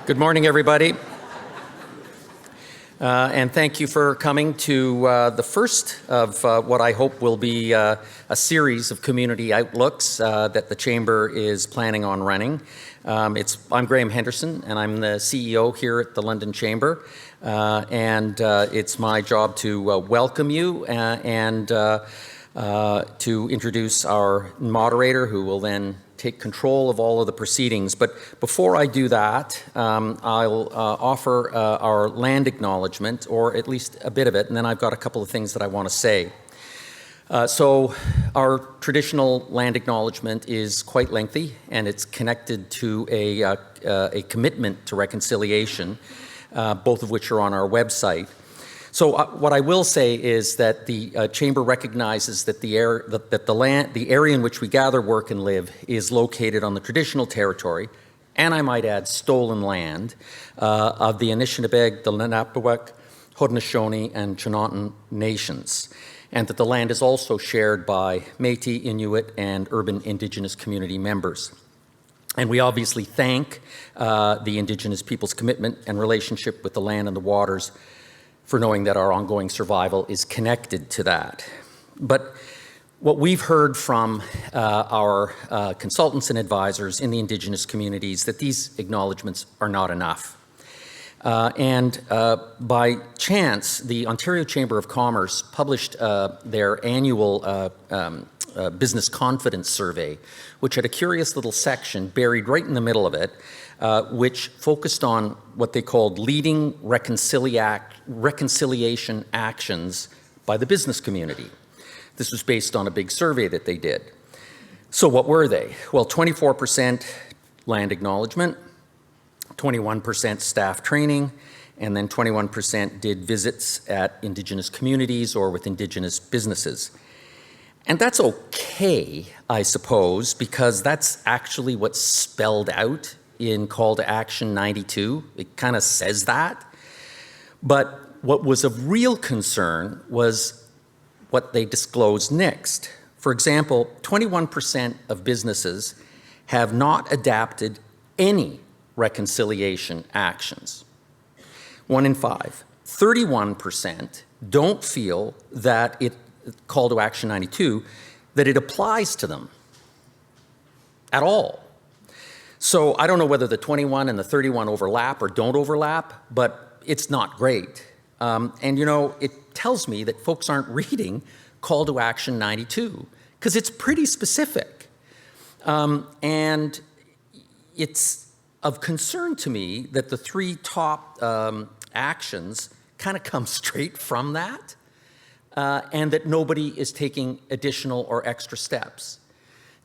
Good morning, everybody. And thank you for coming to the first of what I hope will be a series of community outlooks that the Chamber is planning on running. I'm Graham Henderson, and I'm the CEO here at the London Chamber. It's my job to welcome you and to introduce our moderator, who will then take control of all of the proceedings. But before I do that, I'll offer our land acknowledgement, or at least a bit of it, and then I've got a couple of things that I want to say. So our traditional land acknowledgement is quite lengthy, and it's connected to a commitment to reconciliation, both of which are on our website. So what I will say is that the Chamber recognizes that the area in which we gather, work, and live is located on the traditional territory, and I might add stolen land, of the Anishinaabe, the Lenape, Haudenosaunee, and Chinootan nations, and that the land is also shared by Métis, Inuit, and urban Indigenous community members. And we obviously thank the Indigenous people's commitment and relationship with the land and the waters, for knowing that our ongoing survival is connected to that. But what we've heard from our consultants and advisors in the Indigenous communities, that these acknowledgements are not enough. By chance, the Ontario Chamber of Commerce published their annual business confidence survey, which had a curious little section buried right in the middle of it, which focused on what they called leading reconciliation actions by the business community. This was based on a big survey that they did. So what were they? Well, 24% land acknowledgement, 21% staff training, and then 21% did visits at Indigenous communities or with Indigenous businesses. And that's okay, I suppose, because that's actually what's spelled out in Call to Action 92. It kind of says that. But what was of real concern was what they disclosed next. For example, 21% of businesses have not adapted any reconciliation actions. 1 in 5. 31% don't feel that Call to Action 92, that it applies to them at all. So I don't know whether the 21 and the 31 overlap or don't overlap, but it's not great. And you know, it tells me that folks aren't reading Call to Action 92, because it's pretty specific. And it's of concern to me that the 3 top actions kind of come straight from that, and that nobody is taking additional or extra steps.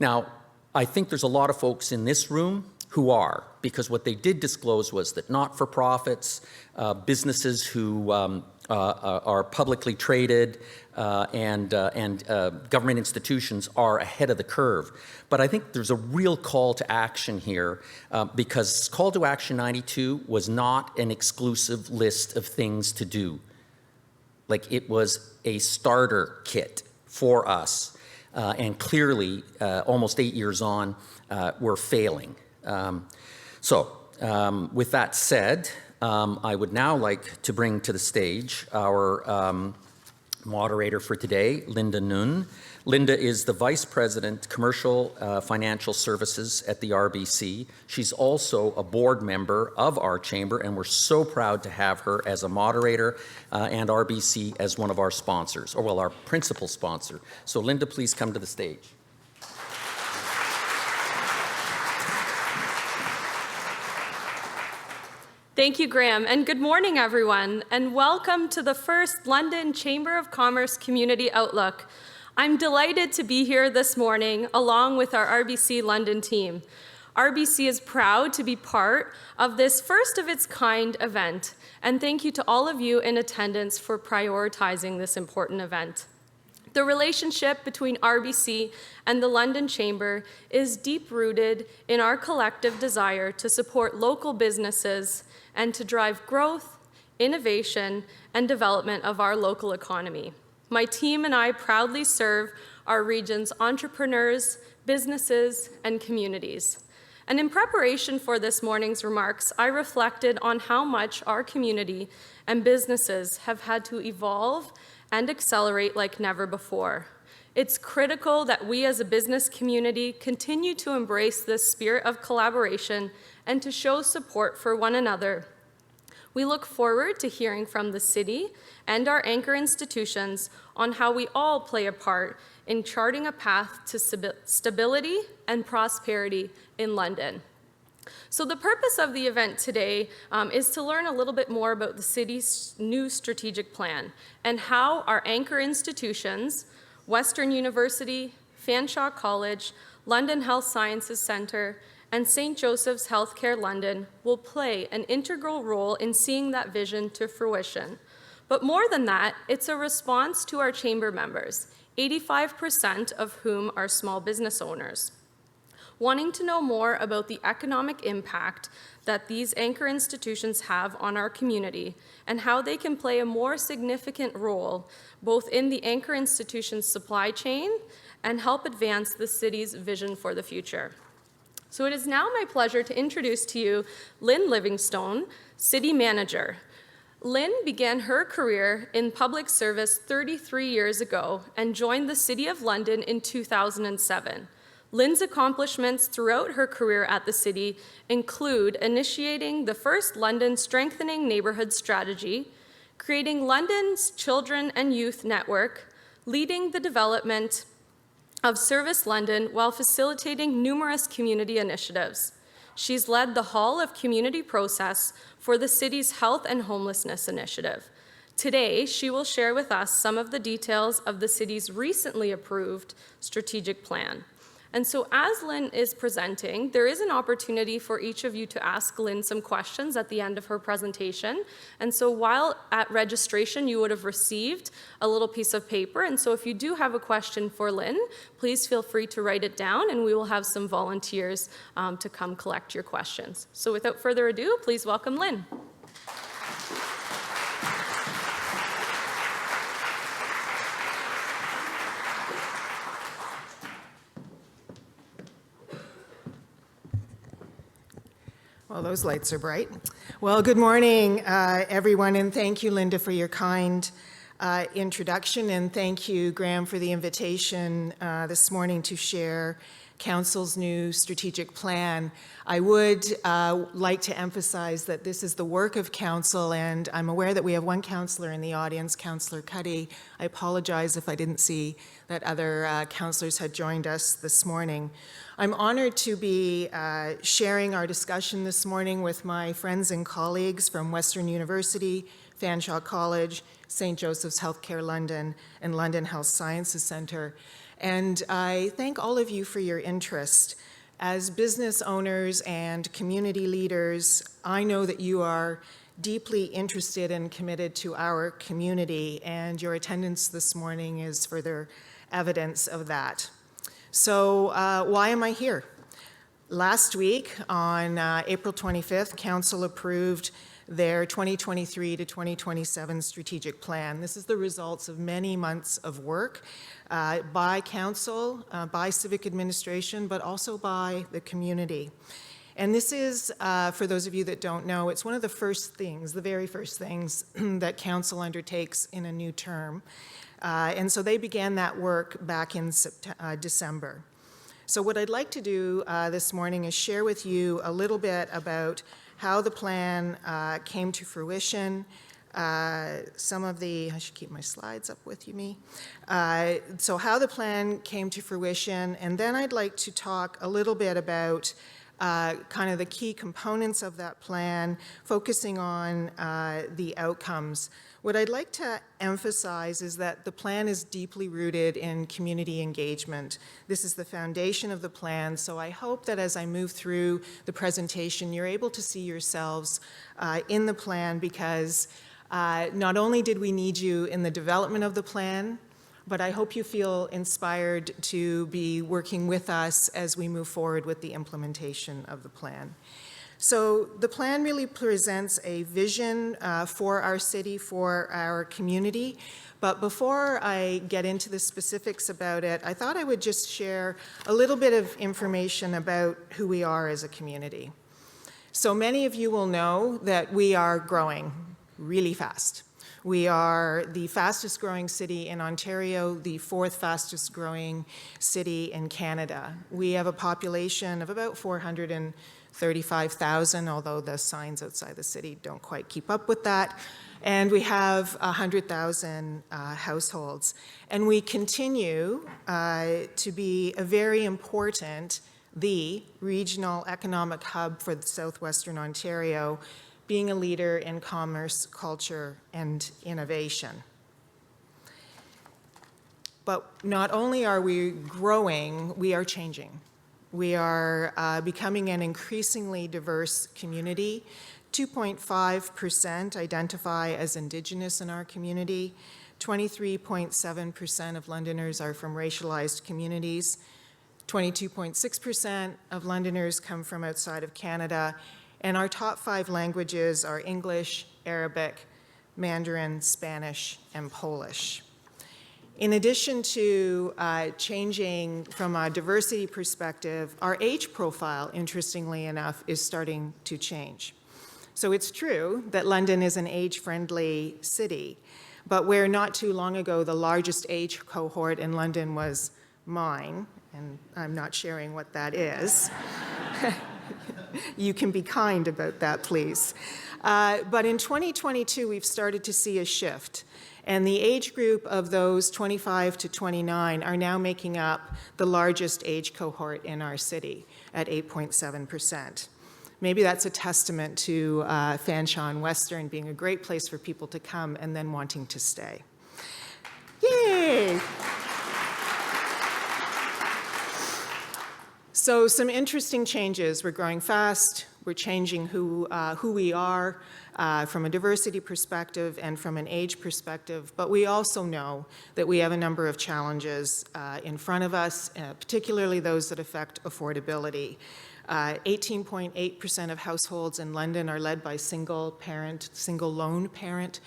Now, I think there's a lot of folks in this room who are, because what they did disclose was that not-for-profits, businesses who are publicly traded, and government institutions are ahead of the curve. But I think there's a real call to action here, because Call to Action 92 was not an exclusive list of things to do. Like, it was a starter kit for us. And clearly, almost 8 years on, we're failing. With that said, I would now like to bring to the stage our moderator for today, Lynne. Linda is the Vice President, Commercial Financial Services at the RBC. She's also a board member of our Chamber, and we're so proud to have her as a moderator and RBC as one of our sponsors, or well, our principal sponsor. So Linda, please come to the stage. Thank you, Graham, and good morning, everyone, and welcome to the first London Chamber of Commerce Community Outlook. I'm delighted to be here this morning along with our RBC London team. RBC is proud to be part of this first of its kind event, and thank you to all of you in attendance for prioritizing this important event. The relationship between RBC and the London Chamber is deep-rooted in our collective desire to support local businesses and to drive growth, innovation, and development of our local economy. My team and I proudly serve our region's entrepreneurs, businesses, and communities. And in preparation for this morning's remarks, I reflected on how much our community and businesses have had to evolve and accelerate like never before. It's critical that we as a business community continue to embrace this spirit of collaboration and to show support for one another. We look forward to hearing from the city and our anchor institutions on how we all play a part in charting a path to stability and prosperity in London. So the purpose of the event today is to learn a little bit more about the city's new strategic plan and how our anchor institutions, Western University, Fanshawe College, London Health Sciences Centre, and St. Joseph's Healthcare London will play an integral role in seeing that vision to fruition. But more than that, it's a response to our chamber members, 85% of whom are small business owners, wanting to know more about the economic impact that these anchor institutions have on our community and how they can play a more significant role both in the anchor institution's supply chain and help advance the city's vision for the future. So it is now my pleasure to introduce to you Lynne Livingstone, City Manager. Lynne began her career in public service 33 years ago and joined the City of London in 2007. Lynne's accomplishments throughout her career at the city include initiating the first London Strengthening Neighbourhood Strategy, creating London's Children and Youth Network, leading the development of Service London while facilitating numerous community initiatives. She's led the Hall of Community process for the city's Health and Homelessness Initiative. Today, she will share with us some of the details of the city's recently approved strategic plan. And so as Lynne is presenting, there is an opportunity for each of you to ask Lynne some questions at the end of her presentation. And so while at registration, you would have received a little piece of paper. And so if you do have a question for Lynne, please feel free to write it down and we will have some volunteers to come collect your questions. So without further ado, please welcome Lynne. Well, those lights are bright. Well, good morning, everyone, and thank you, Linda, for your kind introduction, and thank you, Graham, for the invitation this morning to share Council's new strategic plan. I would like to emphasize that this is the work of Council, and I'm aware that we have one councillor in the audience, Councillor Cuddy. I apologize if I didn't see that other councillors had joined us this morning. I'm honored to be sharing our discussion this morning with my friends and colleagues from Western University, Fanshawe College, St. Joseph's Healthcare London, and London Health Sciences Centre. And I thank all of you for your interest. As business owners and community leaders, I know that you are deeply interested and committed to our community, and your attendance this morning is further evidence of that. So why am I here? Last week, on April 25th, Council approved their 2023 to 2027 strategic plan. This is the results of many months of work by Council, by civic administration, but also by the community. And this is, for those of you that don't know, it's one of the first things, the very first things that Council undertakes in a new term. And so they began that work back in December. So what I'd like to do this morning is share with you a little bit about how the plan came to fruition, some of the, I should keep my slides up with you, so how the plan came to fruition, and then I'd like to talk a little bit about kind of the key components of that plan, focusing on the outcomes. What I'd like to emphasize is that the plan is deeply rooted in community engagement. This is the foundation of the plan, so I hope that as I move through the presentation, you're able to see yourselves in the plan, because not only did we need you in the development of the plan, but I hope you feel inspired to be working with us as we move forward with the implementation of the plan. So the plan really presents a vision for our city, for our community. But before I get into the specifics about it, I thought I would just share a little bit of information about who we are as a community. So many of you will know that we are growing really fast. We are the fastest growing city in Ontario, the fourth fastest growing city in Canada. We have a population of about 435,000, although the signs outside the city don't quite keep up with that. And we have 100,000 households. And we continue to be a very important, the regional economic hub for southwestern Ontario, being a leader in commerce, culture, and innovation. But not only are we growing, we are changing. We are becoming an increasingly diverse community. 2.5% identify as Indigenous in our community. 23.7% of Londoners are from racialized communities. 22.6% of Londoners come from outside of Canada. And our top 5 languages are English, Arabic, Mandarin, Spanish, and Polish. In addition to changing from a diversity perspective, our age profile, interestingly enough, is starting to change. So it's true that London is an age-friendly city, but where not too long ago the largest age cohort in London was mine, and I'm not sharing what that is. You can be kind about that, please. But in 2022, we've started to see a shift. And the age group of those 25 to 29 are now making up the largest age cohort in our city at 8.7%. Maybe that's a testament to Fanshawe and Western being a great place for people to come and then wanting to stay. Yay! So some interesting changes. We're growing fast. We're changing who we are from a diversity perspective and from an age perspective. But we also know that we have a number of challenges in front of us, particularly those that affect affordability. 18.8% of households in London are led by single lone parent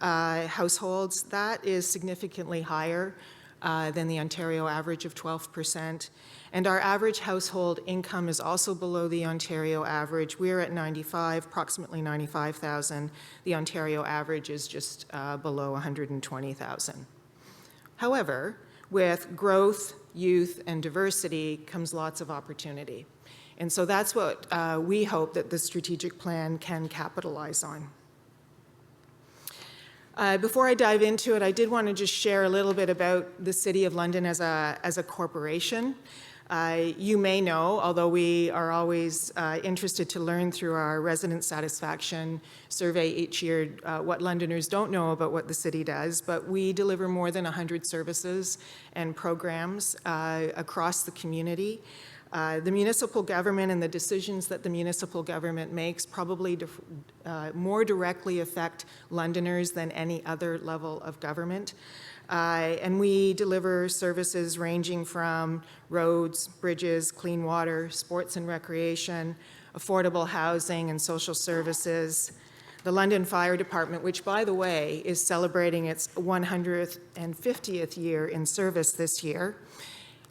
households. That is significantly higher than the Ontario average of 12%. And our average household income is also below the Ontario average. We're at approximately 95,000. The Ontario average is just below 120,000. However, with growth, youth, and diversity comes lots of opportunity. And so that's what we hope that the strategic plan can capitalize on. Before I dive into it, I did want to just share a little bit about the City of London as a corporation. You may know, although we are always interested to learn through our resident satisfaction survey each year what Londoners don't know about what the city does, but we deliver more than 100 services and programs across the community. The municipal government and the decisions that the municipal government makes probably more directly affect Londoners than any other level of government. And we deliver services ranging from roads, bridges, clean water, sports and recreation, affordable housing and social services. The London Fire Department, which, by the way, is celebrating its 150th year in service this year.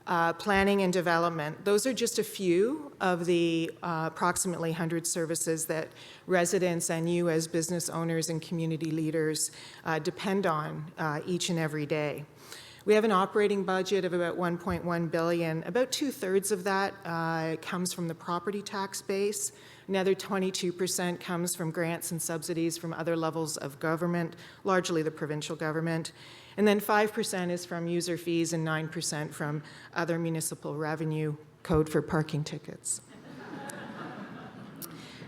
Planning and development. Those are just a few of the approximately 100 services that residents and you as business owners and community leaders depend on each and every day. We have an operating budget of about $1.1 billion. About 2/3 of that comes from the property tax base. Another 22% comes from grants and subsidies from other levels of government, largely the provincial government. And then 5% is from user fees and 9% from other municipal revenue, code for parking tickets.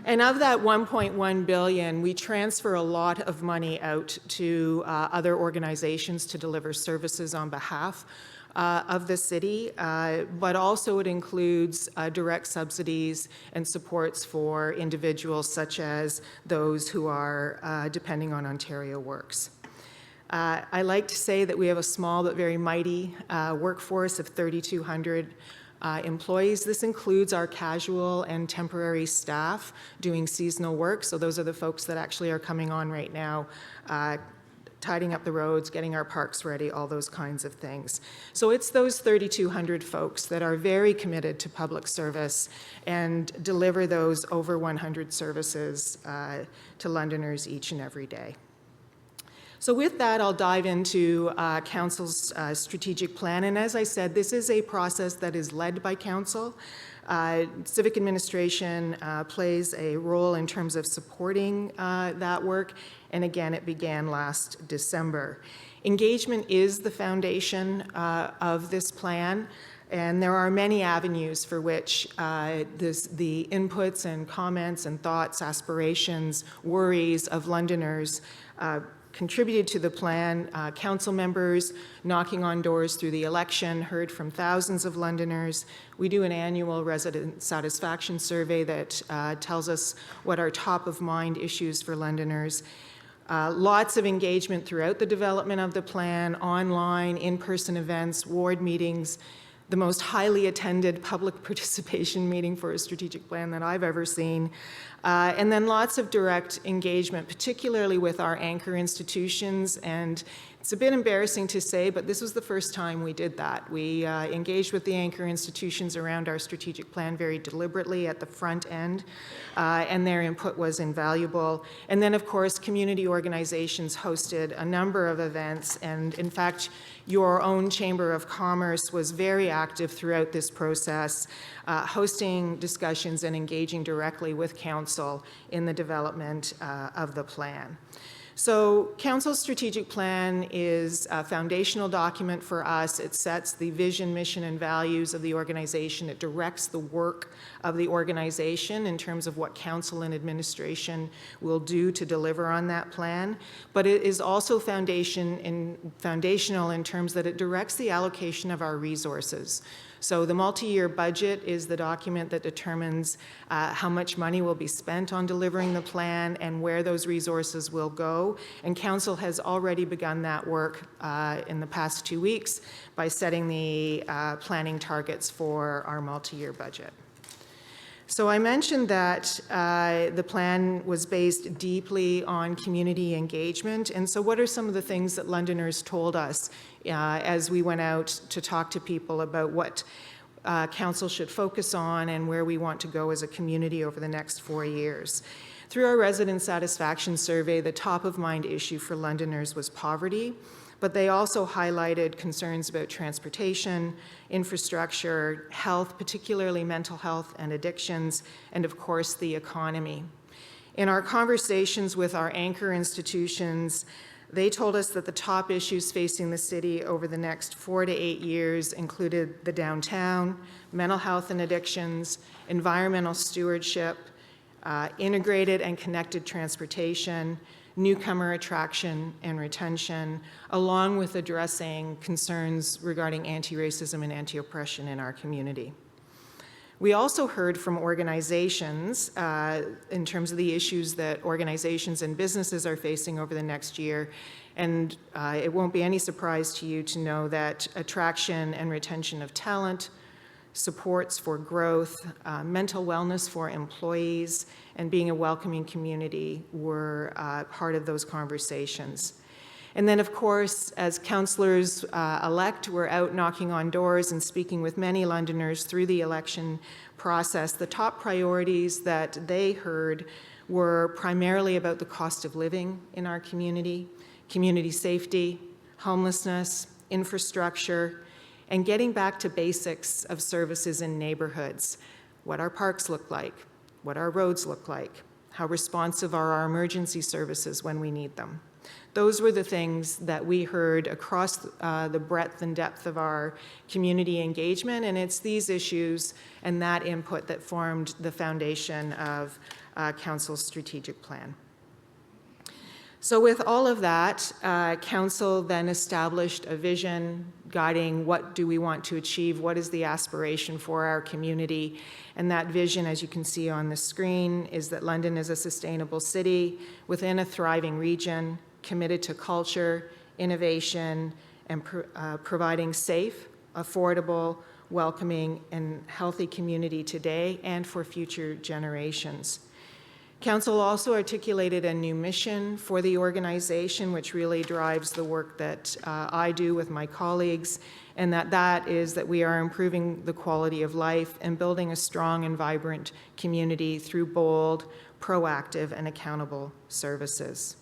And of that $1.1 billion, we transfer a lot of money out to other organizations to deliver services on behalf of the city, but also it includes direct subsidies and supports for individuals such as those who are depending on Ontario Works. I like to say that we have a small but very mighty workforce of 3,200 employees. This includes our casual and temporary staff doing seasonal work. So those are the folks that actually are coming on right now, tidying up the roads, getting our parks ready, all those kinds of things. So it's those 3,200 folks that are very committed to public service and deliver those over 100 services to Londoners each and every day. So with that, I'll dive into Council's strategic plan. And as I said, this is a process that is led by Council. Civic administration plays a role in terms of supporting that work. And again, it began last December. Engagement is the foundation of this plan. And there are many avenues for which the inputs and comments and thoughts, aspirations, worries of Londoners contributed to the plan. Council members knocking on doors through the election heard from thousands of Londoners. We do an annual resident satisfaction survey that tells us what are top of mind issues for Londoners. Lots of engagement throughout the development of the plan, online, in-person events, ward meetings, the most highly attended public participation meeting for a strategic plan that I've ever seen. And then lots of direct engagement, particularly with our anchor institutions. And it's a bit embarrassing to say, but this was the first time we did that. We engaged with the anchor institutions around our strategic plan very deliberately at the front end, and their input was invaluable. And then, of course, community organizations hosted a number of events, and in fact, your own Chamber of Commerce was very active throughout this process, hosting discussions and engaging directly with Council in the development of the plan. So Council's strategic plan is a foundational document for us. It sets the vision, mission, and values of the organization. It directs the work of the organization in terms of what Council and administration will do to deliver on that plan. But it is also foundational in terms that it directs the allocation of our resources. So the multi-year budget is the document that determines how much money will be spent on delivering the plan and where those resources will go. And Council has already begun that work in the past 2 weeks by setting the planning targets for our multi-year budget. So I mentioned that the plan was based deeply on community engagement. And so what are some of the things that Londoners told us as we went out to talk to people about what Council should focus on and where we want to go as a community over the next 4 years? Through our resident satisfaction survey, the top of mind issue for Londoners was poverty, but they also highlighted concerns about transportation, infrastructure, health, particularly mental health and addictions, and of course the economy. In our conversations with our anchor institutions, they told us that the top issues facing the city over the next 4 to 8 years included the downtown, mental health and addictions, environmental stewardship, integrated and connected transportation, newcomer attraction and retention, along with addressing concerns regarding anti-racism and anti-oppression in our community. We also heard from organizations in terms of the issues that organizations and businesses are facing over the next year. And it won't be any surprise to you to know that attraction and retention of talent, supports for growth, mental wellness for employees, and being a welcoming community were part of those conversations. And then, of course, as councillors elect, we're out knocking on doors and speaking with many Londoners through the election process. The top priorities that they heard were primarily about the cost of living in our community, community safety, homelessness, infrastructure, and getting back to basics of services in neighborhoods, what our parks look like, what our roads look like, how responsive are our emergency services when we need them. Those were the things that we heard across the breadth and depth of our community engagement, and it's these issues and that input that formed the foundation of Council's strategic plan. So with all of that, Council then established a vision guiding what do we want to achieve, what is the aspiration for our community, and that vision, as you can see on the screen, is that London is a sustainable city within a thriving region, committed to culture, innovation, and providing safe, affordable, welcoming, and healthy community today and for future generations. Council also articulated a new mission for the organization, which really drives the work that I do with my colleagues, and that is that we are improving the quality of life and building a strong and vibrant community through bold, proactive, and accountable services.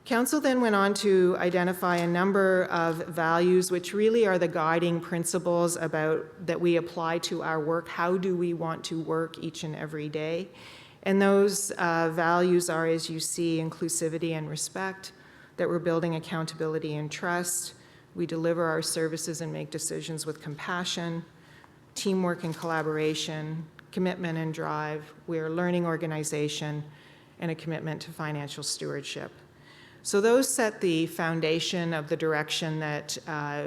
Council then went on to identify a number of values which really are the guiding principles that we apply to our work. How do we want to work each and every day? And those values are, as you see, inclusivity and respect, that we're building accountability and trust, we deliver our services and make decisions with compassion, teamwork and collaboration, commitment and drive, we are a learning organization, and a commitment to financial stewardship. So those set the foundation of the direction that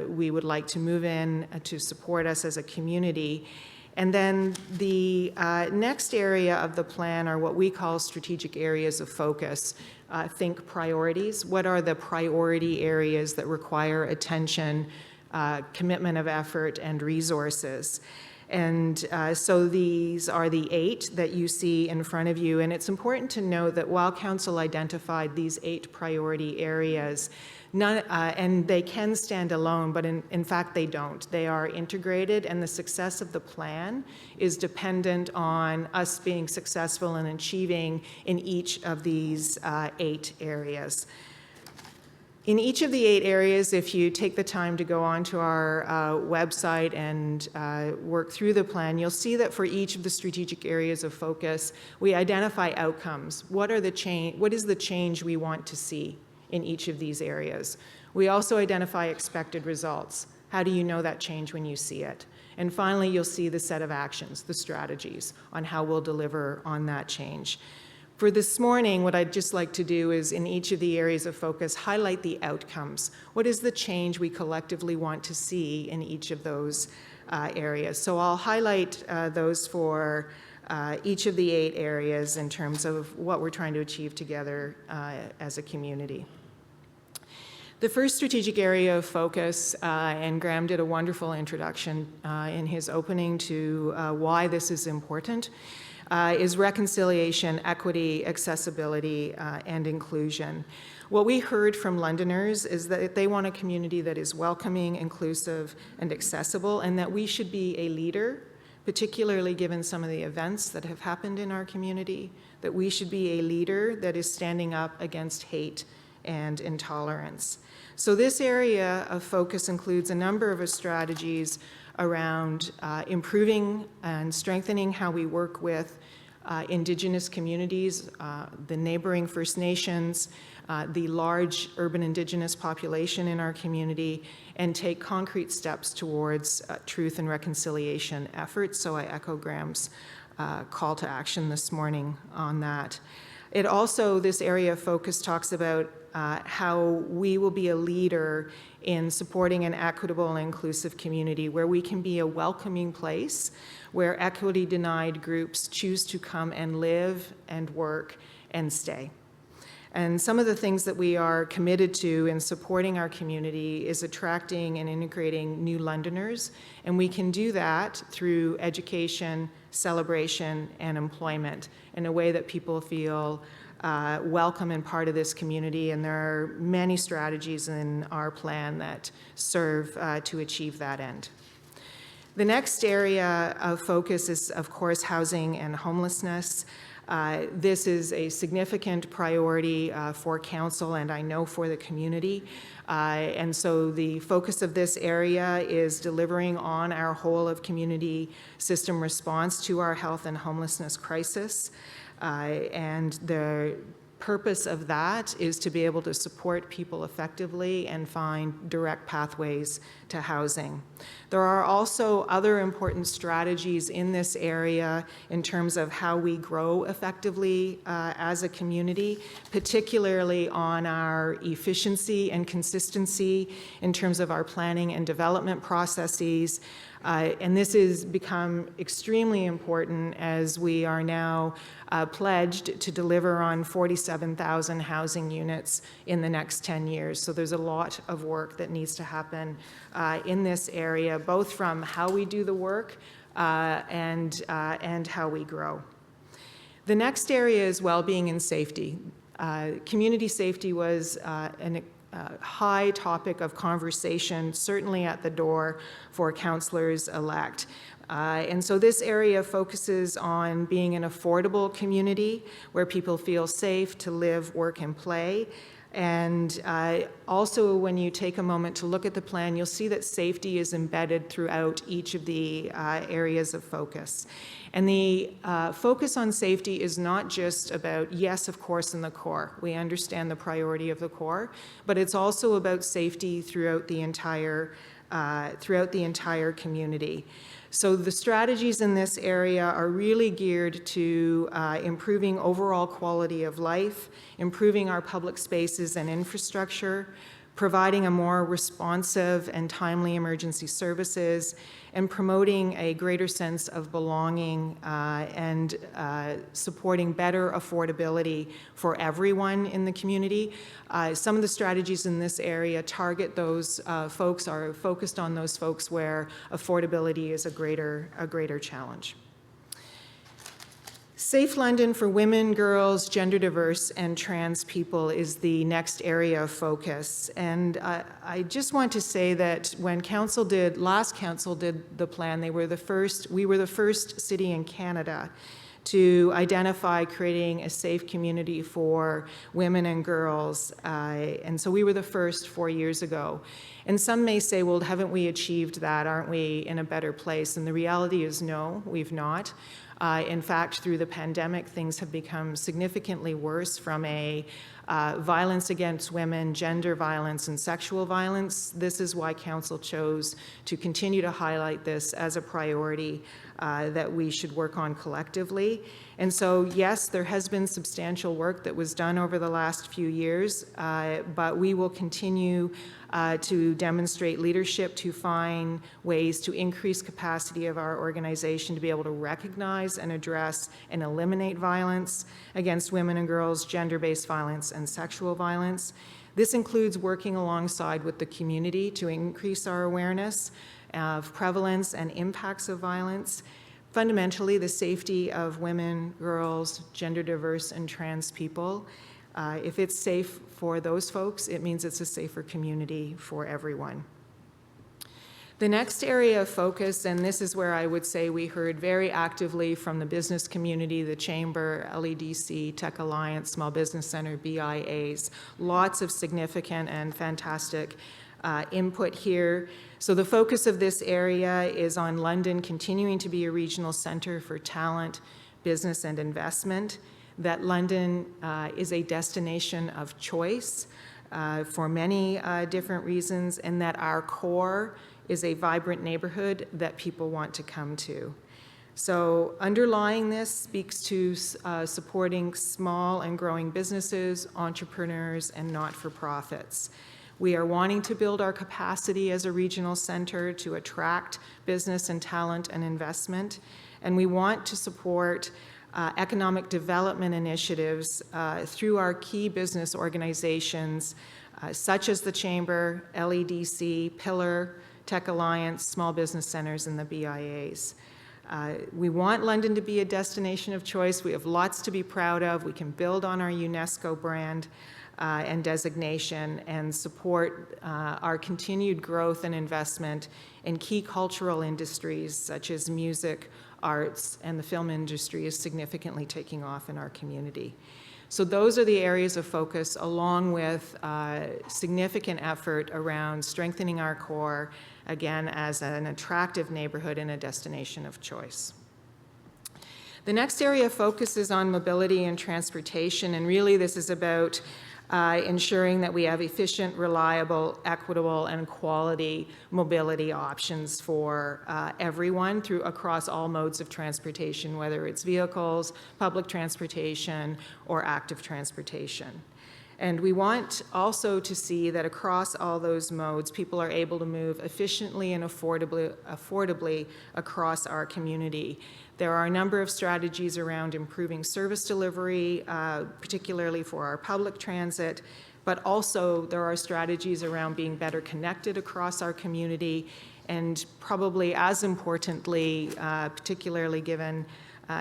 we would like to move in to support us as a community. And then the next area of the plan are what we call strategic areas of focus. Think priorities. What are the priority areas that require attention, commitment of effort, and resources? And so these are the 8 that you see in front of you. And it's important to note that while Council identified these 8 priority areas, and they can stand alone, but in fact they don't. They are integrated, and the success of the plan is dependent on us being successful in achieving in each of these 8 areas. In each of the 8 areas, if you take the time to go onto our website and work through the plan, you'll see that for each of the strategic areas of focus, we identify outcomes. What is the change we want to see in each of these areas? We also identify expected results. How do you know that change when you see it? And finally, you'll see the set of actions, the strategies on how we'll deliver on that change. For this morning, what I'd just like to do is, in each of the areas of focus, highlight the outcomes. What is the change we collectively want to see in each of those areas? So I'll highlight those for each of the 8 areas in terms of what we're trying to achieve together as a community. The first strategic area of focus, and Graham did a wonderful introduction in his opening to why this is important, is reconciliation, equity, accessibility, and inclusion. What we heard from Londoners is that they want a community that is welcoming, inclusive, and accessible, and that we should be a leader, particularly given some of the events that have happened in our community, that we should be a leader that is standing up against hate and intolerance. So this area of focus includes a number of strategies around improving and strengthening how we work with Indigenous communities, the neighboring First Nations, the large urban Indigenous population in our community, and take concrete steps towards truth and reconciliation efforts. So I echo Graham's call to action this morning on that. It also, this area of focus talks about how we will be a leader in supporting an equitable and inclusive community where we can be a welcoming place, where equity denied groups choose to come and live and work and stay. And some of the things that we are committed to in supporting our community is attracting and integrating new Londoners, and we can do that through education, celebration, and employment in a way that people feel welcome and part of this community, and there are many strategies in our plan that serve to achieve that end. The next area of focus is, of course, housing and homelessness. This is a significant priority for Council and I know for the community. And so the focus of this area is delivering on our whole of community system response to our health and homelessness crisis. And the purpose of that is to be able to support people effectively and find direct pathways to housing. There are also other important strategies in this area in terms of how we grow effectively as a community, particularly on our efficiency and consistency in terms of our planning and development processes, And this has become extremely important as we are now pledged to deliver on 47,000 housing units in the next 10 years. So there's a lot of work that needs to happen in this area, both from how we do the work and how we grow. The next area is well-being and safety. Community safety was a high topic of conversation, certainly at the door for councillors-elect. And so this area focuses on being an affordable community where people feel safe to live, work, and play. And also, when you take a moment to look at the plan, you'll see that safety is embedded throughout each of the areas of focus. And the focus on safety is not just about, yes, of course, in the core. We understand the priority of the core, but it's also about safety throughout the entire community. So the strategies in this area are really geared to improving overall quality of life, improving our public spaces and infrastructure, providing a more responsive and timely emergency services, and promoting a greater sense of belonging and supporting better affordability for everyone in the community. Some of the strategies in this area target those folks, are focused on those folks where affordability is a greater challenge. Safe London for women, girls, gender diverse, and trans people is the next area of focus. And I just want to say that when last council did the plan, we were the first city in Canada to identify creating a safe community for women and girls. And so we were the first 4 years ago. And some may say, well, haven't we achieved that? Aren't we in a better place? And the reality is no, we've not. In fact, through the pandemic, things have become significantly worse from a violence against women, gender violence, and sexual violence. This is why Council chose to continue to highlight this as a priority that we should work on collectively. And so, yes, there has been substantial work that was done over the last few years, but we will continue to demonstrate leadership to find ways to increase capacity of our organization to be able to recognize and address and eliminate violence against women and girls, gender-based violence, and sexual violence. This includes working alongside with the community to increase our awareness of prevalence and impacts of violence. Fundamentally, the safety of women, girls, gender diverse, and trans people. If it's safe for those folks, it means it's a safer community for everyone. The next area of focus, and this is where I would say we heard very actively from the business community, the Chamber, LEDC, Tech Alliance, Small Business Center, BIAs, lots of significant and fantastic input here. So the focus of this area is on London continuing to be a regional center for talent, business, and investment, that London is a destination of choice for many different reasons, and that our core is a vibrant neighborhood that people want to come to. So underlying this speaks to supporting small and growing businesses, entrepreneurs, and not-for-profits. We are wanting to build our capacity as a regional center to attract business and talent and investment, and we want to support economic development initiatives through our key business organizations such as the Chamber, LEDC, Pillar, Tech Alliance, Small Business Centers, and the BIAs. We want London to be a destination of choice. We have lots to be proud of. We can build on our UNESCO brand and designation and support our continued growth and investment in key cultural industries such as music, arts, and the film industry is significantly taking off in our community. So those are the areas of focus, along with significant effort around strengthening our core, again, as an attractive neighborhood and a destination of choice. The next area of focus is on mobility and transportation, and really this is about ensuring that we have efficient, reliable, equitable, and quality mobility options for everyone across all modes of transportation, whether it's vehicles, public transportation, or active transportation. And we want also to see that across all those modes, people are able to move efficiently and affordably across our community. There are a number of strategies around improving service delivery, particularly for our public transit, but also there are strategies around being better connected across our community, and probably as importantly, particularly given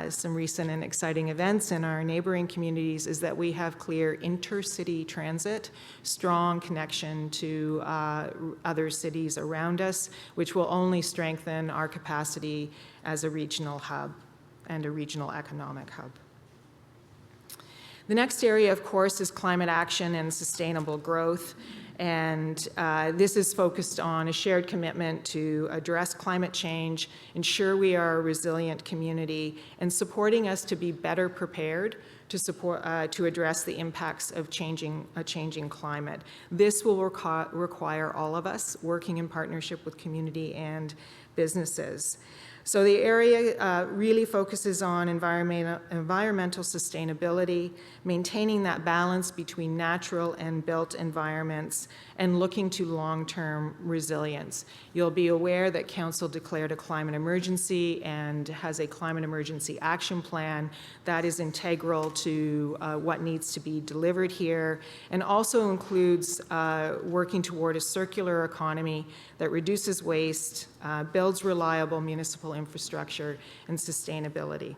some recent and exciting events in our neighboring communities, is that we have clear intercity transit, strong connection to other cities around us, which will only strengthen our capacity as a regional hub and a regional economic hub. The next area, of course, is climate action and sustainable growth. And this is focused on a shared commitment to address climate change, ensure we are a resilient community, and supporting us to be better prepared to address the impacts of a changing climate. This will require all of us working in partnership with community and businesses. So the area really focuses on environmental sustainability, maintaining that balance between natural and built environments, and looking to long-term resilience. You'll be aware that Council declared a climate emergency and has a climate emergency action plan that is integral to what needs to be delivered here, and also includes working toward a circular economy that reduces waste, builds reliable municipal infrastructure, and sustainability.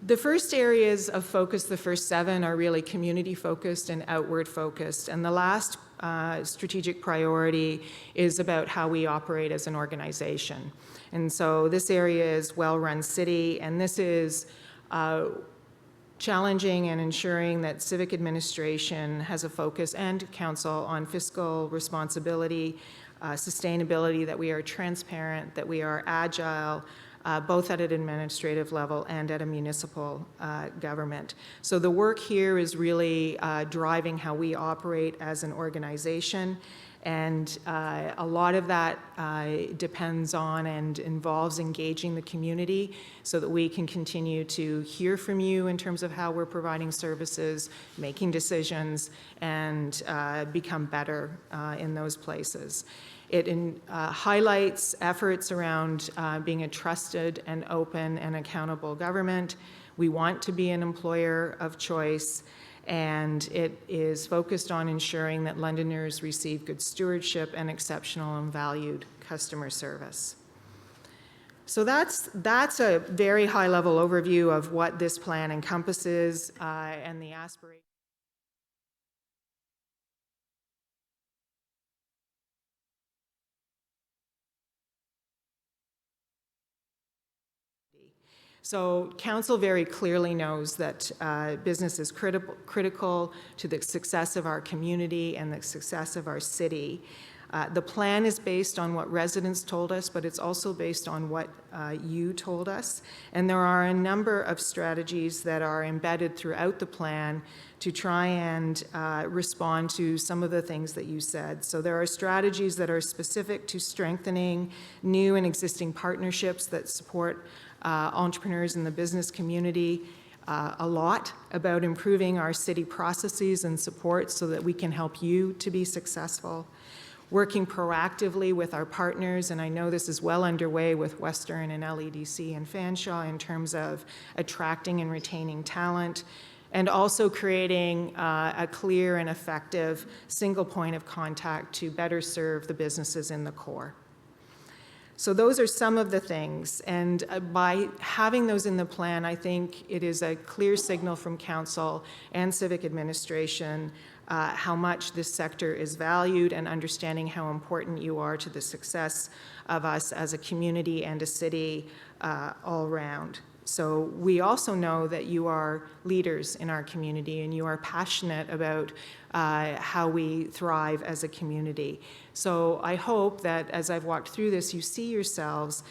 The first areas of focus, the first 7, are really community-focused and outward-focused, and the last strategic priority is about how we operate as an organization. And so this area is well-run city, and this is challenging and ensuring that civic administration has a focus, and council, on fiscal responsibility, sustainability, that we are transparent, that we are agile, both at an administrative level and at a municipal government. So the work here is really driving how we operate as an organization, and a lot of that depends on and involves engaging the community so that we can continue to hear from you in terms of how we're providing services, making decisions, and become better in those places. It highlights efforts around being a trusted and open and accountable government. We want to be an employer of choice, and it is focused on ensuring that Londoners receive good stewardship and exceptional and valued customer service. So that's a very high-level overview of what this plan encompasses and the aspirations. So council very clearly knows that business is critical to the success of our community and the success of our city. The plan is based on what residents told us, but it's also based on what you told us. And there are a number of strategies that are embedded throughout the plan to try and respond to some of the things that you said. So there are strategies that are specific to strengthening new and existing partnerships that support entrepreneurs in the business community, a lot about improving our city processes and support so that we can help you to be successful, working proactively with our partners, and I know this is well underway with Western and LEDC and Fanshawe in terms of attracting and retaining talent, and also creating a clear and effective single point of contact to better serve the businesses in the core. So those are some of the things, and by having those in the plan, I think it is a clear signal from council and civic administration how much this sector is valued, and understanding how important you are to the success of us as a community and a city all around. So we also know that you are leaders in our community, and you are passionate about how we thrive as a community. So I hope that as I've walked through this, you see yourselves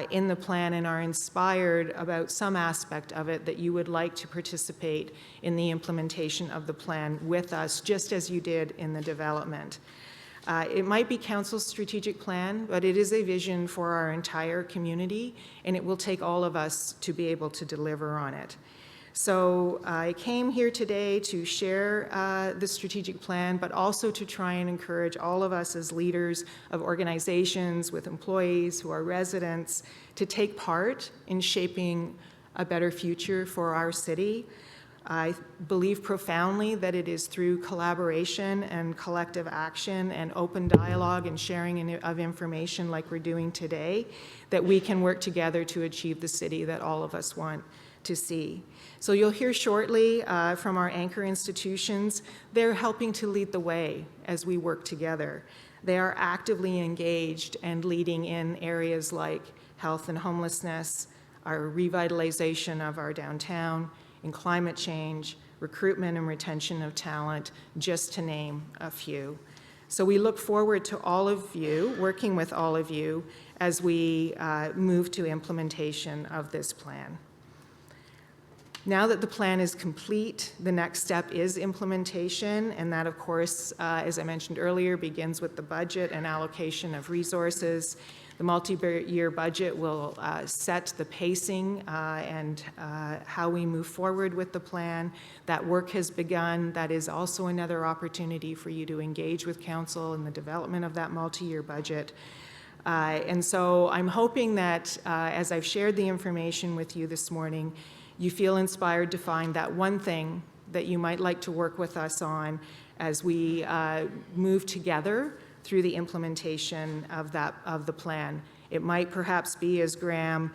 in the plan and are inspired about some aspect of it, that you would like to participate in the implementation of the plan with us, just as you did in the development. It might be council's strategic plan, but it is a vision for our entire community, and it will take all of us to be able to deliver on it. So I came here today to share the strategic plan, but also to try and encourage all of us as leaders of organizations with employees who are residents to take part in shaping a better future for our city. I believe profoundly that it is through collaboration and collective action and open dialogue and sharing of information like we're doing today that we can work together to achieve the city that all of us want to see. So you'll hear shortly from our anchor institutions. They're helping to lead the way as we work together. They are actively engaged and leading in areas like health and homelessness, our revitalization of our downtown, in climate change, recruitment and retention of talent, just to name a few. So we look forward to all of you, working with all of you, as we move to implementation of this plan. Now that the plan is complete, the next step is implementation, and that, of course, as I mentioned earlier, begins with the budget and allocation of resources. The multi-year budget will set the pacing and how we move forward with the plan. That work has begun. That is also another opportunity for you to engage with council in the development of that multi-year budget. And so I'm hoping that as I've shared the information with you this morning, you feel inspired to find that one thing that you might like to work with us on as we move together through the implementation of the plan. It might perhaps be, as Graham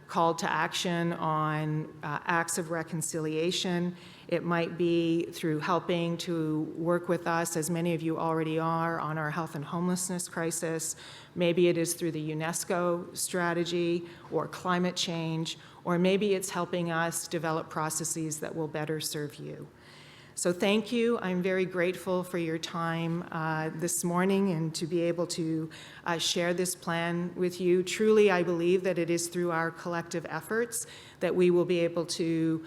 called to action on acts of reconciliation. It might be through helping to work with us, as many of you already are, on our health and homelessness crisis. Maybe it is through the UNESCO strategy or climate change, or maybe it's helping us develop processes that will better serve you. So thank you. I'm very grateful for your time this morning and to be able to share this plan with you. Truly, I believe that it is through our collective efforts that we will be able to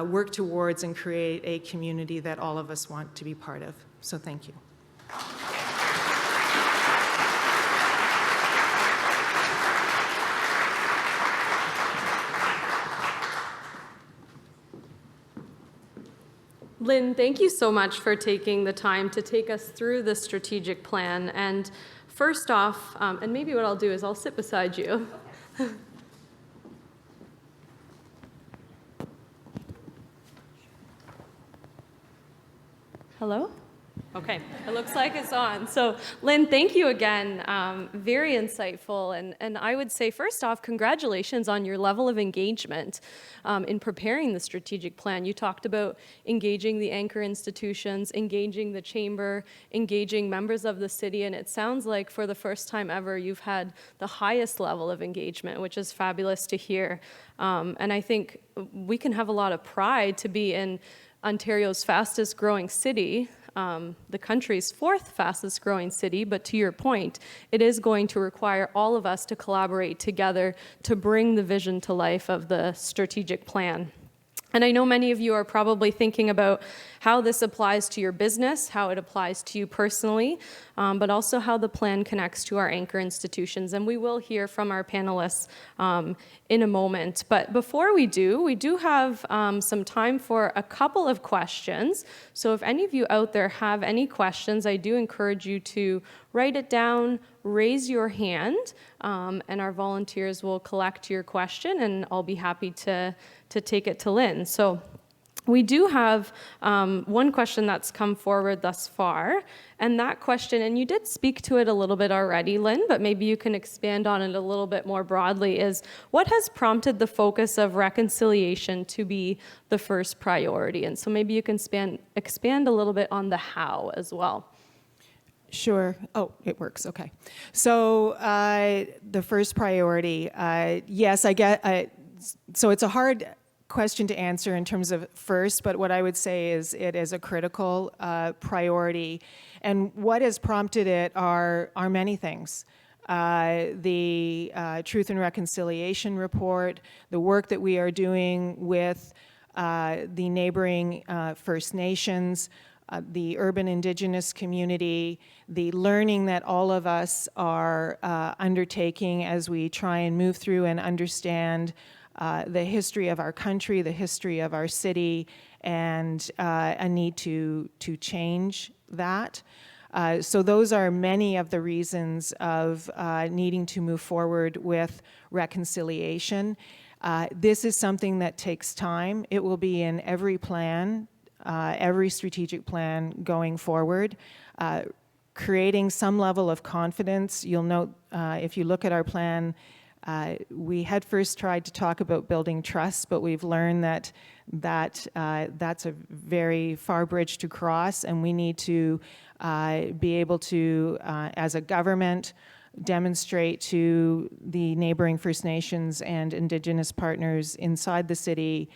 work towards and create a community that all of us want to be part of. So thank you. Lynne, thank you so much for taking the time to take us through the strategic plan. And first off, and maybe what I'll do is I'll sit beside you. Okay. Hello? Okay, it looks like it's on. So, Lynne, thank you again. Very insightful. And I would say, first off, congratulations on your level of engagement in preparing the strategic plan. You talked about engaging the anchor institutions, engaging the chamber, engaging members of the city, and it sounds like for the first time ever, you've had the highest level of engagement, which is fabulous to hear. And I think we can have a lot of pride to be in Ontario's fastest growing city, the country's fourth fastest growing city, but to your point, it is going to require all of us to collaborate together to bring the vision to life of the strategic plan. And I know many of you are probably thinking about how this applies to your business, how it applies to you personally, but also how the plan connects to our anchor institutions. And we will hear from our panelists in a moment. But before we do have some time for a couple of questions. So if any of you out there have any questions, I do encourage you to write it down, raise your hand, and our volunteers will collect your question, and I'll be happy to take it to Lynne. So we do have one question that's come forward thus far, and that question, and you did speak to it a little bit already, Lynne, but maybe you can expand on it a little bit more broadly, is what has prompted the focus of reconciliation to be the first priority? And so maybe you can expand a little bit on the how as well. Sure. Oh, it works. Okay. So the first priority, yes, I get. So it's a hard question to answer in terms of first, but what I would say is it is a critical priority, and what has prompted it are many things. The Truth and Reconciliation report, the work that we are doing with the neighboring First Nations, the urban Indigenous community, the learning that all of us are undertaking as we try and move through and understand the history of our country, the history of our city, and a need to change that. So those are many of the reasons of needing to move forward with reconciliation. This is something that takes time. It will be in every plan, every strategic plan going forward. Creating some level of confidence. You'll note, if you look at our plan, we had first tried to talk about building trust, but we've learned that that's a very far bridge to cross, and we need to be able to, as a government, demonstrate to the neighboring First Nations and Indigenous partners inside the city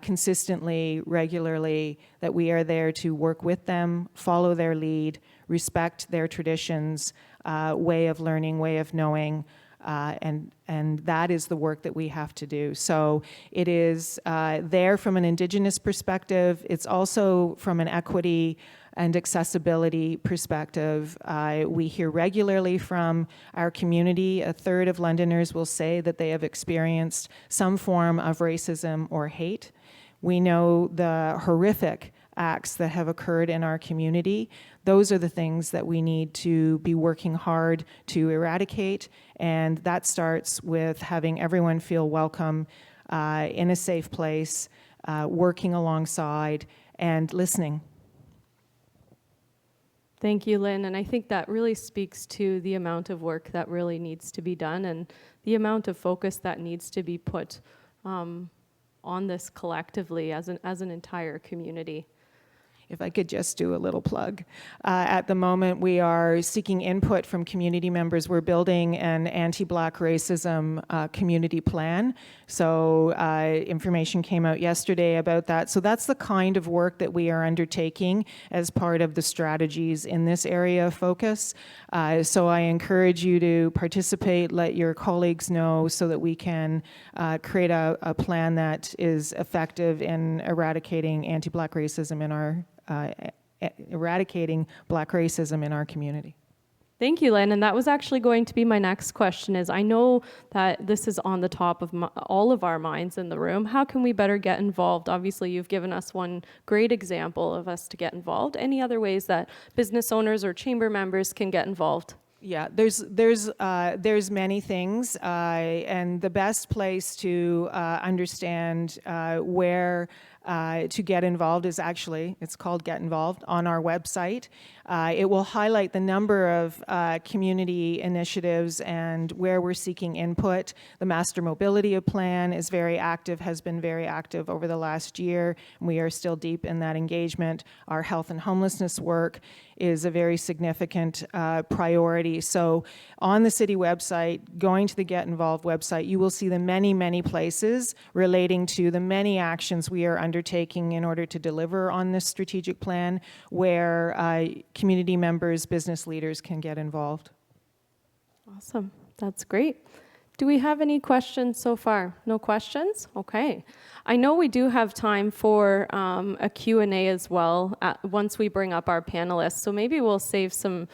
consistently, regularly, that we are there to work with them, follow their lead, respect their traditions, way of learning, way of knowing, and that is the work that we have to do. So it is there from an Indigenous perspective. It's also from an equity and accessibility perspective. We hear regularly from our community. A third of Londoners will say that they have experienced some form of racism or hate. We know the horrific acts that have occurred in our community. Those are the things that we need to be working hard to eradicate, and that starts with having everyone feel welcome in a safe place, working alongside, and listening. Thank you, Lynn. And I think that really speaks to the amount of work that really needs to be done and the amount of focus that needs to be put on this collectively as an entire community. If I could just do a little plug. At the moment, we are seeking input from community members. We're building an anti-Black racism community plan. So information came out yesterday about that. So that's the kind of work that we are undertaking as part of the strategies in this area of focus. So I encourage you to participate, let your colleagues know so that we can create a plan that is effective in eradicating anti-Black racism in our eradicating Black racism in our community. Thank you, Lynn. And that was actually going to be my next question is, I know that this is on the top of all of our minds in the room. How can we better get involved? Obviously, you've given us one great example of us to get involved. Any other ways that business owners or chamber members can get involved? Yeah, there's many things, and the best place to understand where to get involved is actually, it's called Get Involved on our website. It will highlight the number of community initiatives and where we're seeking input. The Master Mobility Plan is very active, has been very active over the last year. We are still deep in that engagement. Our health and homelessness work is a very significant priority. So on the city website, going to the Get Involved website, you will see the many, many places relating to the many actions we are undertaking in order to deliver on this strategic plan where community members, business leaders can get involved. Awesome. That's great. Do we have any questions so far? No questions? Okay. I know we do have time for a Q&A as well once we bring up our panelists, so maybe we'll save some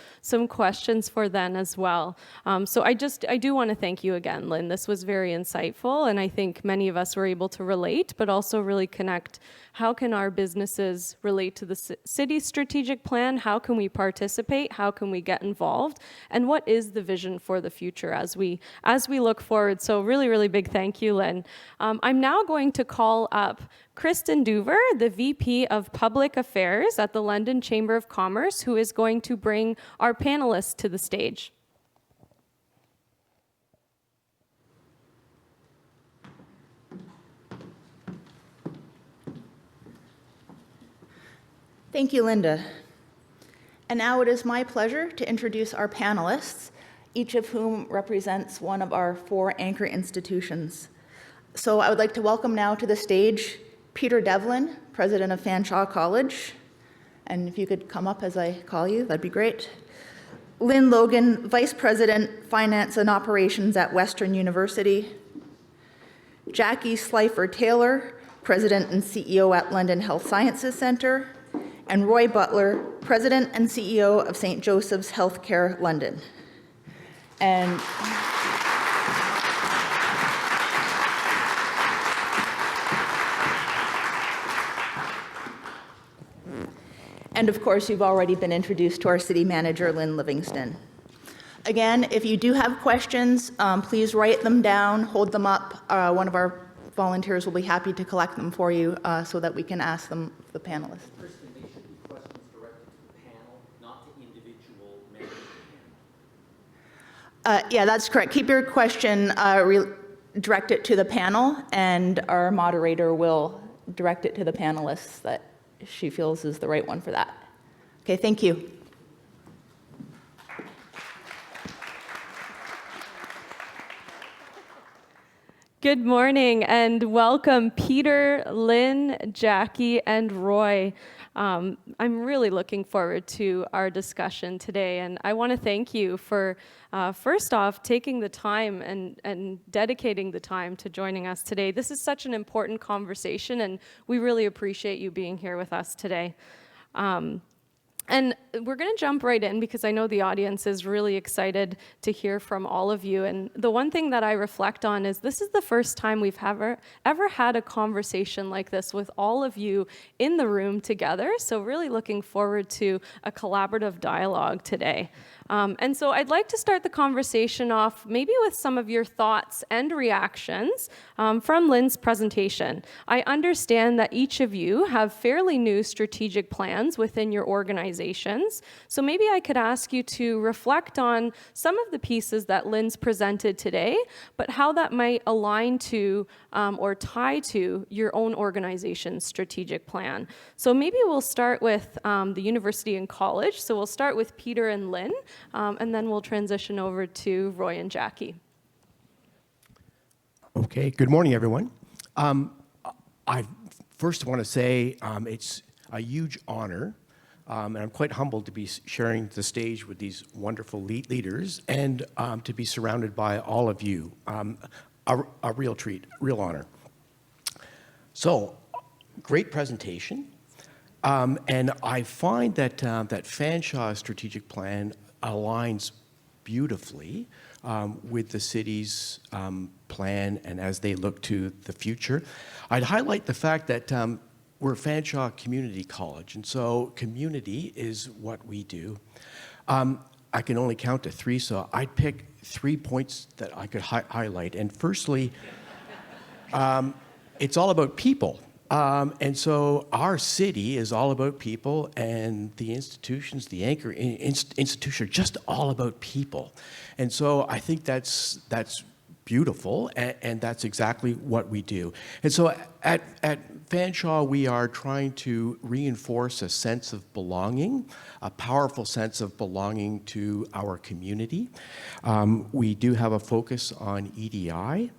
questions for then as well. So I do want to thank you again, Lynn. This was very insightful, and I think many of us were able to relate, but also really connect. How can our businesses relate to the city's strategic plan? How can we participate? How can we get involved? And what is the vision for the future as we look forward? So really, really big thank you, Lynn. I'm now going to call up Kristen Duver, the VP of Public Affairs at the London Chamber of Commerce, who is going to bring our panelists to the stage. Thank you, Linda. And now it is my pleasure to introduce our panelists, each of whom represents one of our 4 anchor institutions. So I would like to welcome now to the stage Peter Devlin, President of Fanshawe College. And if you could come up as I call you, that'd be great. Lynne Logan, Vice President, Finance and Operations at Western University. Jackie Slifer-Taylor, President and CEO at London Health Sciences Centre. And Roy Butler, President and CEO of St. Joseph's Healthcare London. And And of course, you've already been introduced to our city manager, Lynne Livingstone. Again, if you do have questions, please write them down, hold them up. One of our volunteers will be happy to collect them for you so that we can ask them, the panelists. Kristen, they should be questions directed to the panel, not to individual members of the panel. Yeah, that's correct. Keep your question, direct it to the panel, and our moderator will direct it to the panelists that she feels is the right one for that. Okay, thank you. Good morning and welcome Peter, Lynne, Jackie, and Roy. I'm really looking forward to our discussion today, and I want to thank you for, first off, taking the time and dedicating the time to joining us today. This is such an important conversation, and we really appreciate you being here with us today. And we're going to jump right in because I know the audience is really excited to hear from all of you. And the one thing that I reflect on is this is the first time we've ever had a conversation like this with all of you in the room together. So really looking forward to a collaborative dialogue today. And so I'd like to start the conversation off maybe with some of your thoughts and reactions from Lynne's presentation. I understand that each of you have fairly new strategic plans within your organizations. So maybe I could ask you to reflect on some of the pieces that Lynne's presented today, but how that might align to or tie to your own organization's strategic plan. So maybe we'll start with the university and college. So we'll start with Peter and Lynne. And then we'll transition over to Roy and Jackie. Okay, good morning, everyone. I first want to say it's a huge honor, and I'm quite humbled to be sharing the stage with these wonderful leaders and to be surrounded by all of you. A real treat, real honor. So, great presentation. And I find that that Fanshawe strategic plan aligns beautifully with the city's plan and as they look to the future. I'd highlight the fact that we're Fanshawe Community College, and so community is what we do. I can only count to 3, so I'd pick 3 points that I could highlight. And firstly, it's all about people. And so our city is all about people, and the institutions, the anchor institutions are just all about people. And so I think that's beautiful, and that's exactly what we do. And so at Fanshawe, we are trying to reinforce a sense of belonging, a powerful sense of belonging to our community. We do have a focus on EDI,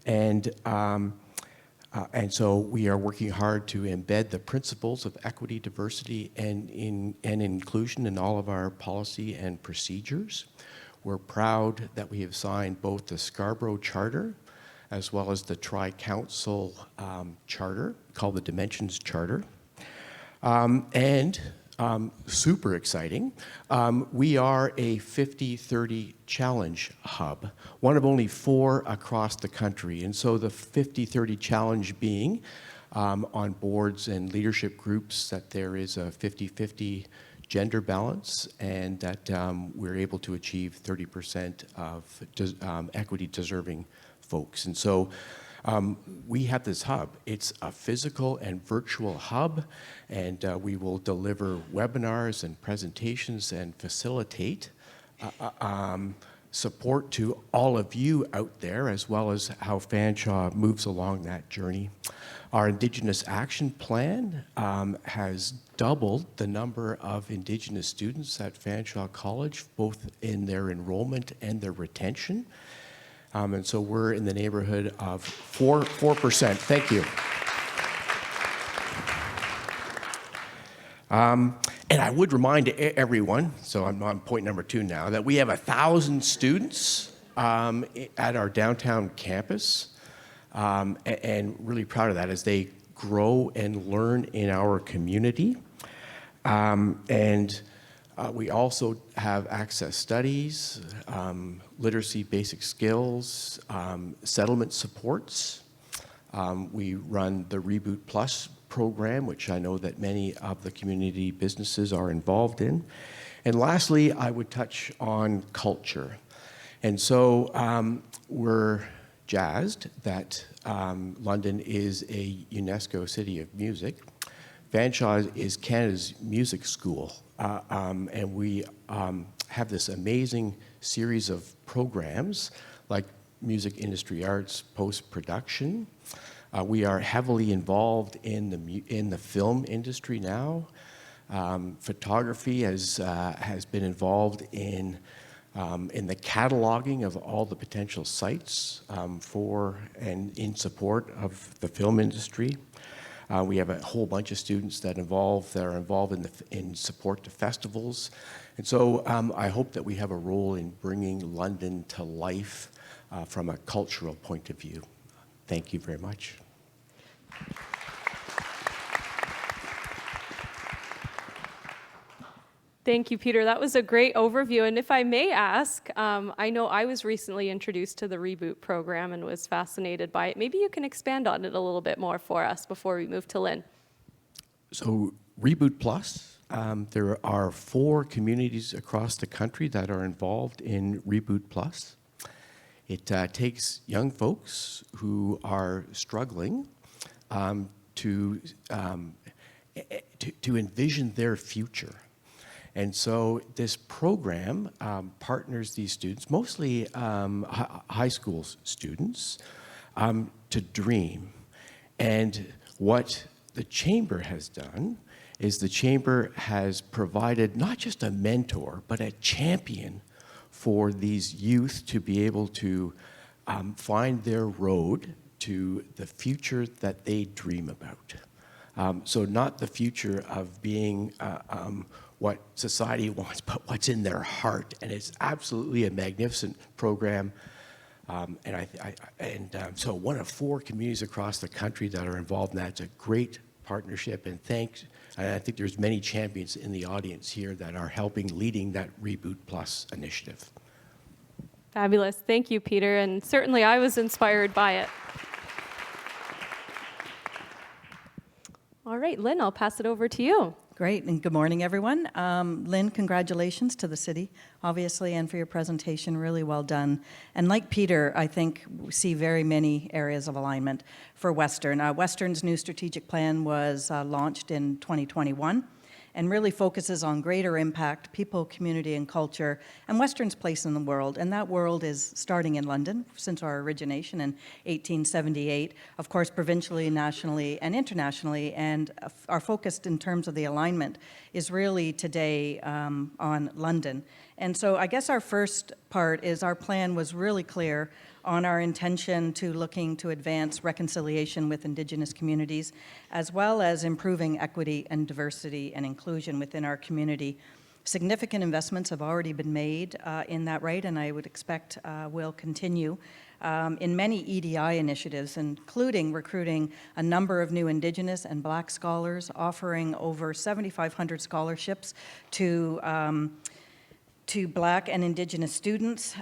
and so we are working hard to embed the principles of equity, diversity, and inclusion in all of our policy and procedures. We're proud that we have signed both the Scarborough Charter as well as the Tri-Council Charter, called the Dimensions Charter. Super exciting, we are a 50-30 challenge hub, one of only 4 across the country. And so the 50-30 challenge being on boards and leadership groups that there is a 50-50 gender balance, and that we're able to achieve 30% of equity deserving folks. And so we have this hub. It's a physical and virtual hub, and we will deliver webinars and presentations and facilitate support to all of you out there, as well as how Fanshawe moves along that journey. Our Indigenous Action Plan has doubled the number of Indigenous students at Fanshawe College, both in their enrollment and their retention. And so we're in the neighborhood of 4%. Thank you. And I would remind everyone, so I'm on point number 2 now, that we have 1,000 students at our downtown campus, and really proud of that as they grow and learn in our community. We also have access studies, literacy basic skills, settlement supports. We run the Reboot Plus program, which I know that many of the community businesses are involved in. And lastly, I would touch on culture. And so we're jazzed that London is a UNESCO City of Music. Fanshawe is Canada's music school, and we have this amazing series of programs like music industry arts post-production. We are heavily involved in the film industry now. Photography has been involved in the cataloging of all the potential sites for and in support of the film industry. We have a whole bunch of students that are involved in support to festivals. And so I hope that we have a role in bringing London to life from a cultural point of view. Thank you very much. Thank you, Peter. That was a great overview. And if I may ask, I know I was recently introduced to the Reboot program and was fascinated by it. Maybe you can expand on it a little bit more for us before we move to Lynne. So Reboot Plus, there are 4 communities across the country that are involved in Reboot Plus. It takes young folks who are struggling to envision their future. And so this program partners these students, mostly high school students, to dream. And what the Chamber has done is the Chamber has provided not just a mentor, but a champion for these youth to be able to find their road to the future that they dream about. So not the future of being what society wants, but what's in their heart. And it's absolutely a magnificent program. So one of 4 communities across the country that are involved in that. It's a great partnership, and thanks. And I think there's many champions in the audience here that are leading that Reboot Plus initiative. Fabulous. Thank you, Peter. And certainly I was inspired by it. All right, Lynne, I'll pass it over to you. Great, and good morning, everyone. Lynne, congratulations to the city, obviously, and for your presentation, really well done. And like Peter, I think we see very many areas of alignment for Western. Western's new strategic plan was launched in 2021 and really focuses on greater impact, people, community, and culture, and Western's place in the world. And that world is starting in London since our origination in 1878, of course, provincially, nationally, and internationally. And our focus in terms of the alignment is really today on London. And so I guess our first part is our plan was really clear on our intention to looking to advance reconciliation with Indigenous communities, as well as improving equity and diversity and inclusion within our community. Significant investments have already been made in that right, and I would expect will continue in many EDI initiatives, including recruiting a number of new Indigenous and Black scholars, offering over 7,500 scholarships to Black and Indigenous students.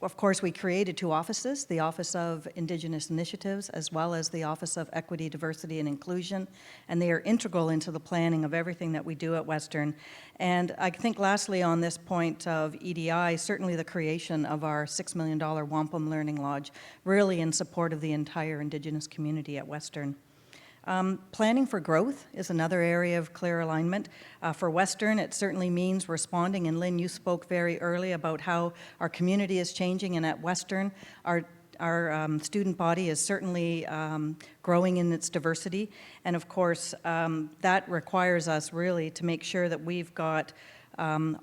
Of course, we created 2 offices, the Office of Indigenous Initiatives, as well as the Office of Equity, Diversity, and Inclusion, and they are integral into the planning of everything that we do at Western. And I think lastly on this point of EDI, certainly the creation of our $6 million Wampum Learning Lodge, really in support of the entire Indigenous community at Western. Planning for growth is another area of clear alignment. For Western, it certainly means responding, and Lynne, you spoke very early about how our community is changing, and at Western, our student body is certainly growing in its diversity, and of course, that requires us really to make sure that we've got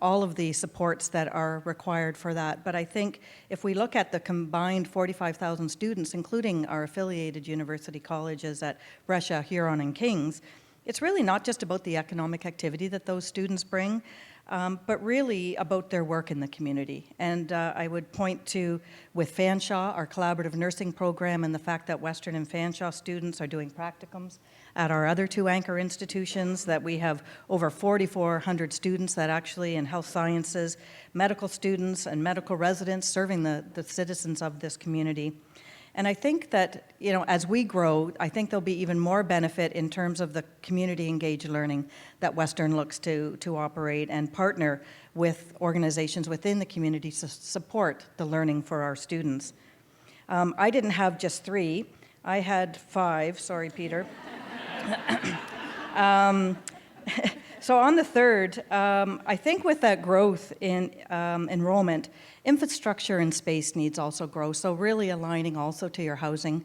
all of the supports that are required for that. But I think if we look at the combined 45,000 students, including our affiliated university colleges at Brescia, Huron, and Kings, it's really not just about the economic activity that those students bring, but really about their work in the community. And I would point to, with Fanshawe, our collaborative nursing program, and the fact that Western and Fanshawe students are doing practicums at our other 2 anchor institutions, that we have over 4,400 students that actually in health sciences, medical students and medical residents serving the citizens of this community. And I think that, as we grow, I think there'll be even more benefit in terms of the community-engaged learning that Western looks to operate and partner with organizations within the community to support the learning for our students. I didn't have just 3. I had 5. Sorry, Peter. So on the third, I think with that growth in enrollment, infrastructure and space needs also grow. So really aligning also to your housing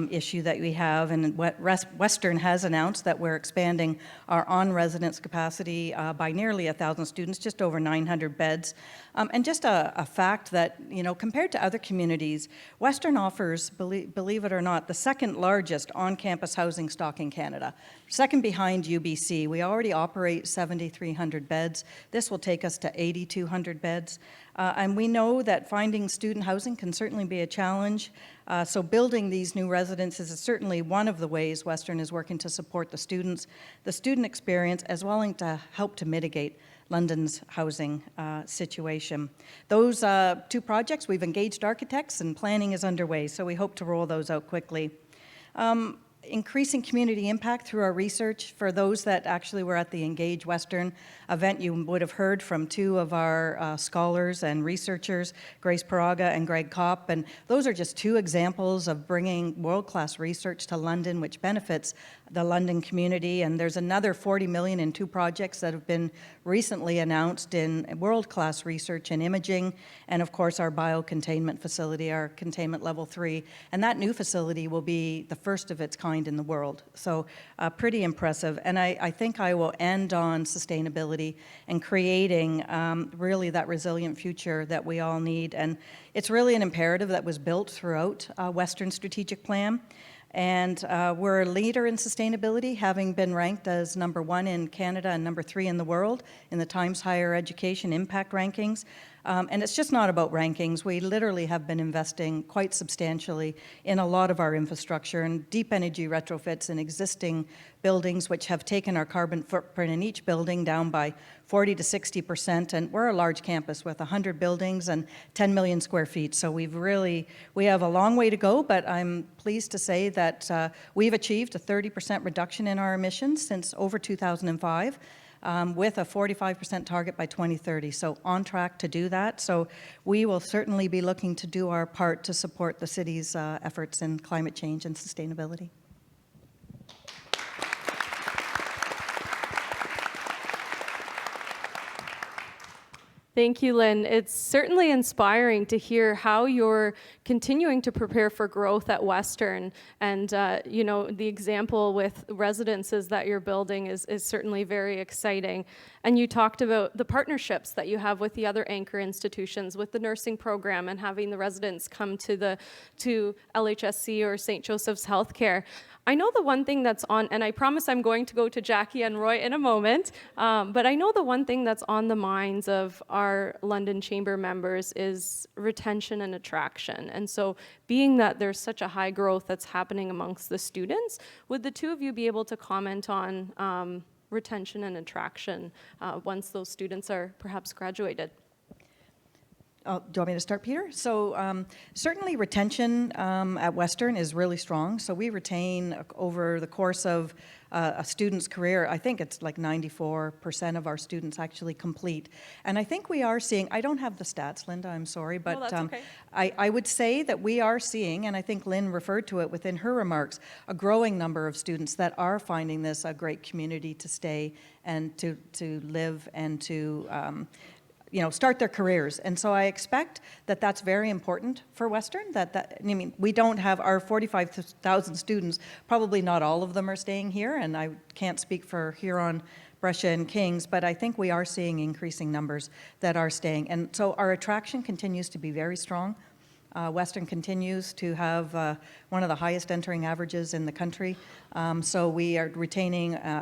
issue that we have. And Western has announced that we're expanding our on-residence capacity by nearly 1,000 students, just over 900 beds. And just a fact that, compared to other communities, Western offers, believe it or not, the second largest on-campus housing stock in Canada, second behind UBC. We already operate 7,300 beds. This will take us to 8,200 beds. And we know that finding student housing can certainly be a challenge. So building these new residences is certainly one of the ways Western is working to support the students, the student experience, as well as to help to mitigate London's housing situation. Those 2 projects, we've engaged architects and planning is underway, so we hope to roll those out quickly. Increasing community impact through our research. For those that actually were at the Engage Western event, you would have heard from 2 of our scholars and researchers, Grace Paraga and Greg Kopp, and those are just 2 examples of bringing world-class research to London, which benefits the London community. And there's another 40 million in 2 projects that have been recently announced in world-class research and imaging, and of course our biocontainment facility, our containment level 3. And that new facility will be the first of its kind in the world. So pretty impressive. And I think I will end on sustainability and creating really that resilient future that we all need. And it's really an imperative that was built throughout Western Strategic Plan. And we're a leader in sustainability, having been ranked as number 1 in Canada and number 3 in the world in the Times Higher Education Impact Rankings. And it's just not about rankings. We literally have been investing quite substantially in a lot of our infrastructure and deep energy retrofits in existing buildings, which have taken our carbon footprint in each building down by 40 to 60%. And we're a large campus with 100 buildings and 10 million square feet. So we have a long way to go, but I'm pleased to say that we've achieved a 30% reduction in our emissions since over 2005. With a 45% target by 2030. So on track to do that. So we will certainly be looking to do our part to support the city's efforts in climate change and sustainability. Thank you, Lynne. It's certainly inspiring to hear how you're continuing to prepare for growth at Western. And, the example with residences that you're building is certainly very exciting. And you talked about the partnerships that you have with the other anchor institutions, with the nursing program and having the residents come to LHSC or St. Joseph's Healthcare. I know the one thing that's on, and I promise I'm going to go to Jackie and Roy in a moment, but I know the one thing that's on the minds of our London Chamber members is retention and attraction. And so being that there's such a high growth that's happening amongst the students, would the 2 of you be able to comment on retention and attraction once those students are perhaps graduated? Do you want me to start, Peter? So certainly retention at Western is really strong. So we retain over the course of a student's career, I think it's like 94% of our students actually complete. And I think we are seeing, I don't have the stats, Linda, I'm sorry, but that's okay. I would say that we are seeing, and I think Lynne referred to it within her remarks, a growing number of students that are finding this a great community to stay and to live and to start their careers. And so I expect that that's very important for Western, we don't have our 45,000 students, probably not all of them are staying here, and I can't speak for Huron, Brescia, and Kings, but I think we are seeing increasing numbers that are staying. And so our attraction continues to be very strong. Western continues to have one of the highest entering averages in the country. So we are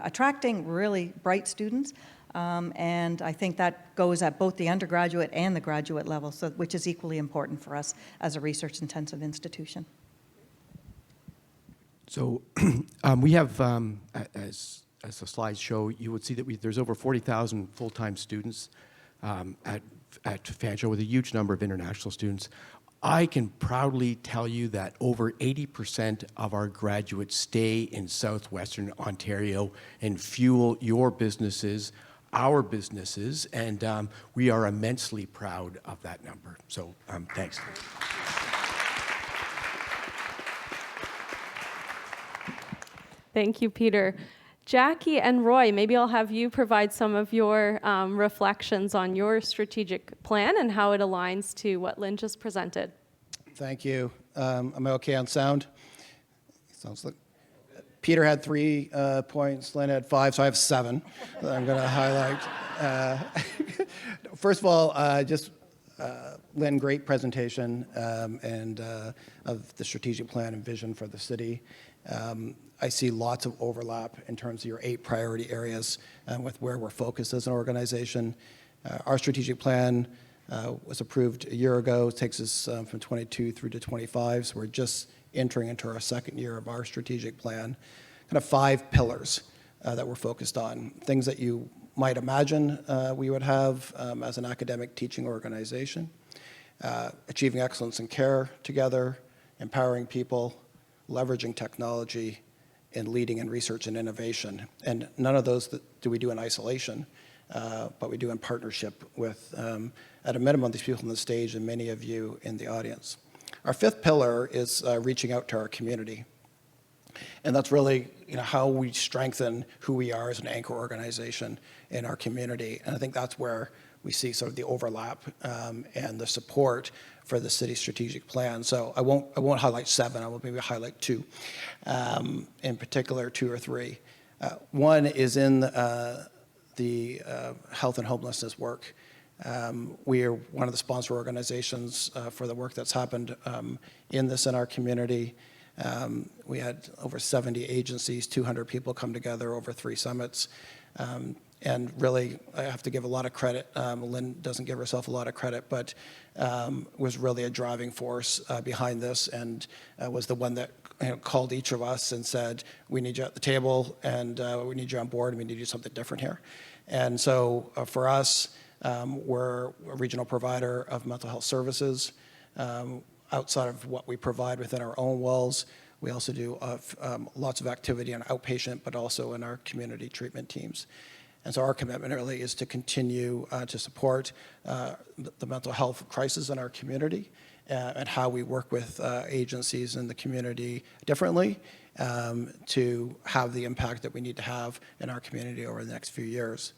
attracting really bright students. And I think that goes at both the undergraduate and the graduate level, which is equally important for us as a research-intensive institution. So we have, as the slides show, you would see that there's over 40,000 full-time students at Fanshawe with a huge number of international students. I can proudly tell you that over 80% of our graduates stay in southwestern Ontario and fuel your businesses, our businesses, and we are immensely proud of that number. So thanks. Thank you, Peter. Jackie and Roy, maybe I'll have you provide some of your reflections on your strategic plan and how it aligns to what Lynne just presented. Thank you. Am I okay on sound? Sounds like Peter had 3 points, Lynne had 5, so I have 7 that I'm going to highlight. First of all, Lynne, great presentation and of the strategic plan and vision for the city. I see lots of overlap in terms of your 8 priority areas with where we're focused as an organization. Our strategic plan was approved a year ago. It takes us from 22 through to 25, so we're just entering into our 2nd year of our strategic plan. Kind of 5 pillars that we're focused on, things that you might imagine we would have as an academic teaching organization. Achieving excellence in care together, empowering people, leveraging technology, and leading in research and innovation. And none of those do we do in isolation, but we do in partnership with, at a minimum, these people on the stage and many of you in the audience. Our 5th pillar is reaching out to our community. And that's really how we strengthen who we are as an anchor organization in our community. And I think that's where we see sort of the overlap and the support for the city's strategic plan. So I won't highlight 7. I will maybe highlight 2, in particular 2 or 3. One is in the health and homelessness work. We are one of the sponsor organizations for the work that's happened in our community. We had over 70 agencies, 200 people come together over 3 summits. And really, I have to give a lot of credit. Lynne doesn't give herself a lot of credit, but was really a driving force behind this and was the one that called each of us and said, we need you at the table and we need you on board and we need to do something different here. And so for us, we're a regional provider of mental health services. Outside of what we provide within our own walls, we also do lots of activity on outpatient, but also in our community treatment teams. And so our commitment really is to continue to support the mental health crisis in our community and how we work with agencies in the community differently to have the impact that we need to have in our community over the next few years.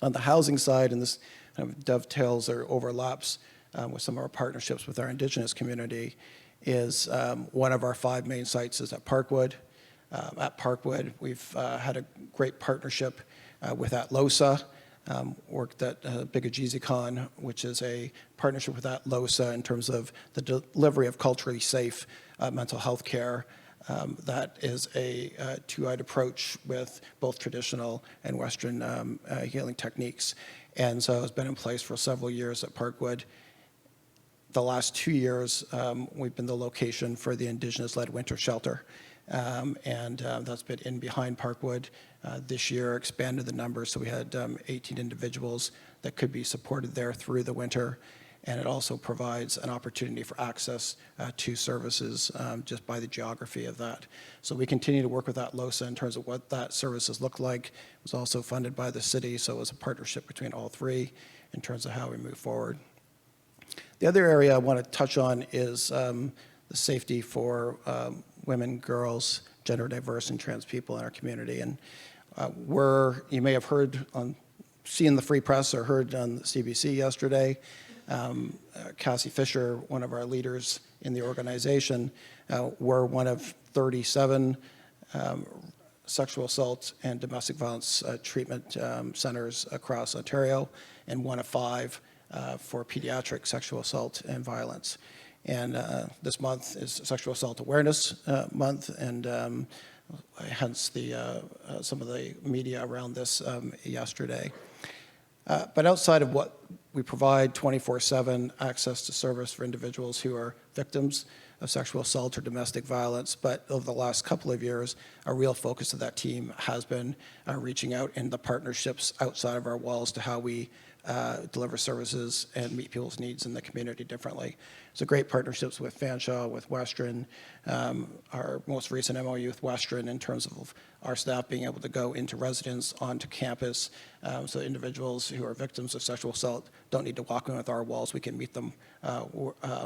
On the housing side, and this kind of dovetails or overlaps with some of our partnerships with our Indigenous community, is one of our 5 main sites is at Parkwood. At Parkwood, we've had a great partnership with ATLOSA, worked at Bigajizikon, which is a partnership with ATLOSA in terms of the delivery of culturally safe mental health care. That is a 2-eyed approach with both traditional and Western healing techniques. And so it's been in place for several years at Parkwood. The last 2 years, we've been the location for the Indigenous-led winter shelter. And that's been in behind Parkwood. This year expanded the numbers, so we had 18 individuals that could be supported there through the winter. And it also provides an opportunity for access to services just by the geography of that. So we continue to work with ATLOSA in terms of what that services look like. It was also funded by the city, so it was a partnership between all 3 in terms of how we move forward. The other area I want to touch on is the safety for women, girls, gender diverse, and trans people in our community. And you may have heard seen the Free Press or heard on the CBC yesterday, Cassie Fisher, one of our leaders in the organization, we're one of 37 sexual assault and domestic violence treatment centers across Ontario, and one of 5 for pediatric sexual assault and violence. And this month is Sexual Assault Awareness Month, and hence some of the media around this yesterday. But outside of what we provide 24/7 access to service for individuals who are victims of sexual assault or domestic violence. But over the last couple of years, a real focus of that team has been reaching out in the partnerships outside of our walls to how we deliver services and meet people's needs in the community differently. So great partnerships with Fanshawe, with Western, our most recent MOU with Western in terms of our staff being able to go into residence, onto campus, so individuals who are victims of sexual assault don't need to walk in with our walls. We can meet them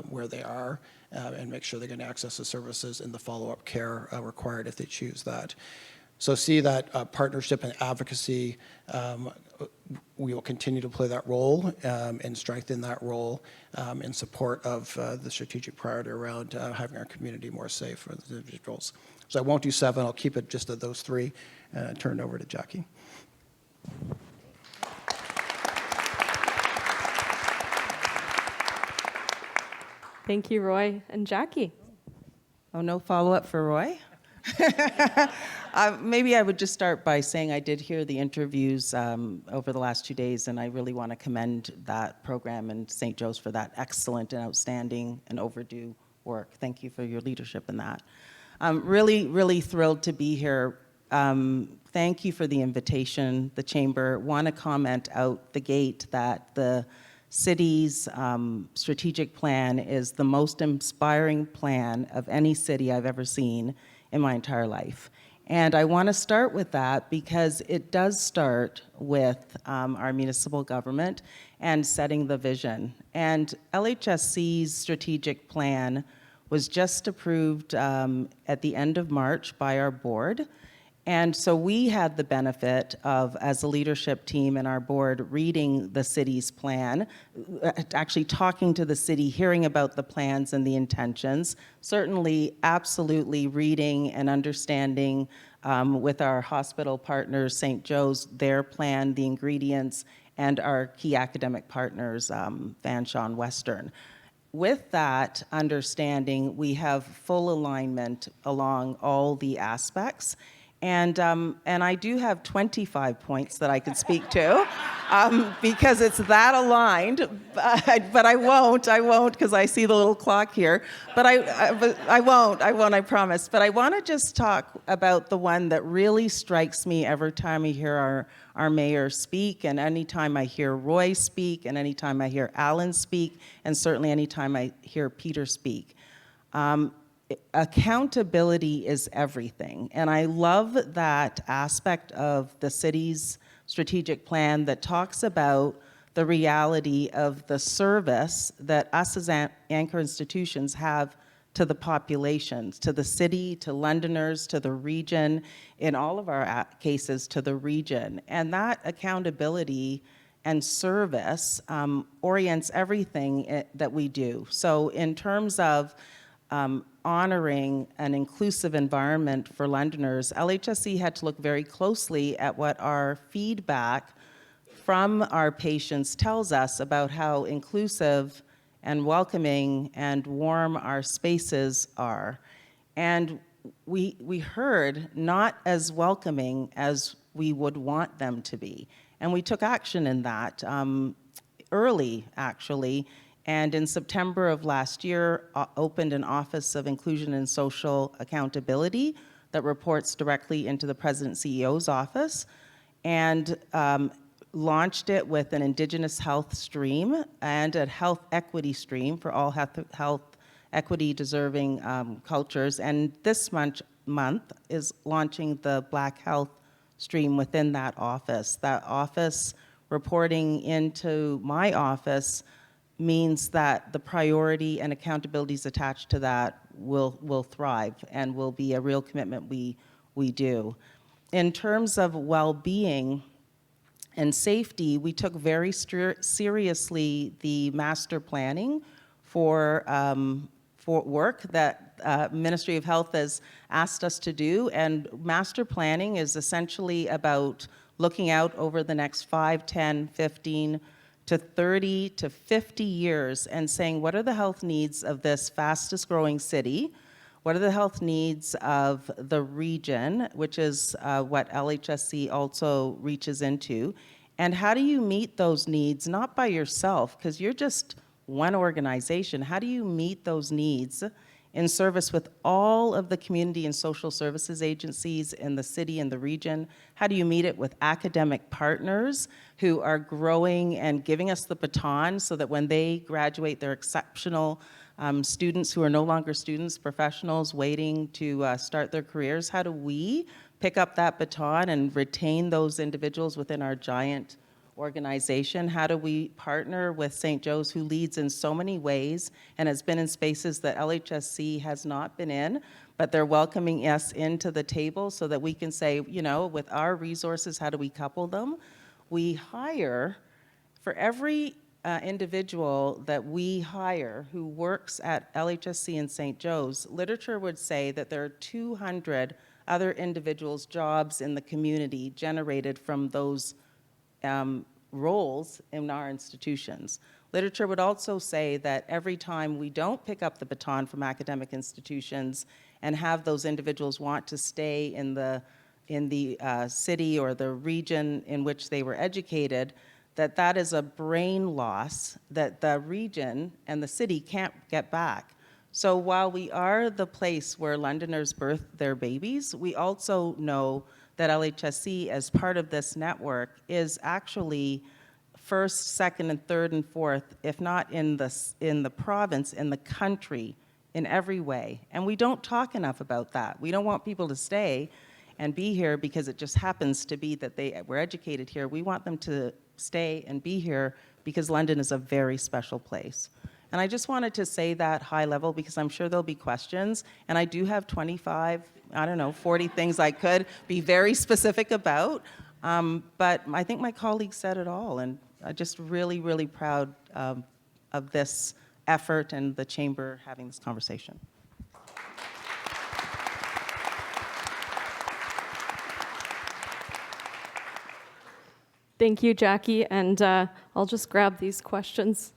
where they are and make sure they're going to access the services and the follow-up care required if they choose that. So see that partnership and advocacy, we will continue to play that role and strengthen that role in support of the strategic priority around having our community more safe for the individuals. So I won't do 7, I'll keep it just at those 3 and turn it over to Jackie. Thank you, Roy. And Jackie? Oh, no follow-up for Roy? Maybe I would just start by saying I did hear the interviews over the last 2 days, and I really want to commend that program and St. Joe's for that excellent and outstanding and overdue work. Thank you for your leadership in that. I'm really, really thrilled to be here. Thank you for the invitation. The Chamber want to comment out the gate that the city's strategic plan is the most inspiring plan of any city I've ever seen in my entire life. And I want to start with that because it does start with our municipal government and setting the vision. And LHSC's strategic plan was just approved at the end of March by our board. And so we had the benefit of, as a leadership team and our board, reading the city's plan, actually talking to the city, hearing about the plans and the intentions, certainly absolutely reading and understanding with our hospital partners, St. Joe's, their plan, the ingredients, and our key academic partners, Fanshawe and Western. With that understanding, we have full alignment along all the aspects. And I do have 25 points that I could speak to because it's that aligned, but I won't because I see the little clock here. But I won't, I promise. But I want to just talk about the one that really strikes me every time I hear our mayor speak, and anytime I hear Roy speak, and anytime I hear Alan speak, and certainly anytime I hear Peter speak. Accountability is everything. And I love that aspect of the city's strategic plan that talks about the reality of the service that us as anchor institutions have to the populations, to the city, to Londoners, to the region, in all of our cases to the region. And that accountability and service orients everything that we do. So in terms of honoring an inclusive environment for Londoners, LHSC had to look very closely at what our feedback from our patients tells us about how inclusive and welcoming and warm our spaces are. And we heard not as welcoming as we would want them to be. And we took action in that early, actually. And in September of last year, opened an Office of Inclusion and Social Accountability that reports directly into the President CEO's office, and launched it with an Indigenous health stream and a health equity stream for all health equity deserving cultures. And this month is launching the Black Health stream within that office. That office reporting into my office means that the priority and accountabilities attached to that will thrive and will be a real commitment we do. In terms of well-being and safety, we took very seriously the master planning for work that Ministry of Health has asked us to do. And master planning is essentially about looking out over the next 5, 10, 15, to 30 to 50 years and saying, what are the health needs of this fastest growing city? What are the health needs of the region, which is what LHSC also reaches into? And how do you meet those needs, not by yourself, because you're just one organization, how do you meet those needs in service with all of the community and social services agencies in the city and the region? How do you meet it with academic partners who are growing and giving us the baton so that when they graduate, they're exceptional students who are no longer students, professionals waiting to start their careers? How do we pick up that baton and retain those individuals within our giant organization? How do we partner with St. Joe's, who leads in so many ways and has been in spaces that LHSC has not been in, but they're welcoming us into the table so that we can say, you know, with our resources, how do we couple them? We hire, for every individual that we hire who works at LHSC and St. Joe's, literature would say that there are 200 other individuals' jobs in the community generated from those roles in our institutions. Literature would also say that every time we don't pick up the baton from academic institutions and have those individuals want to stay in the city or the region in which they were educated, that is a brain loss that the region and the city can't get back. So while we are the place where Londoners birth their babies, we also know that LHSC, as part of this network, is actually first, second, and third, and fourth, if not in the province, in the country, in every way. And we don't talk enough about that. We don't want people to stay and be here because it just happens to be that they were educated here. We want them to stay and be here because London is a very special place. And I just wanted to say that high level because I'm sure there'll be questions. And I do have 25, 40 things I could be very specific about. But I think my colleagues said it all. And I'm just really, really proud of this effort and the Chamber having this conversation. Thank you, Jackie. And I'll just grab these questions.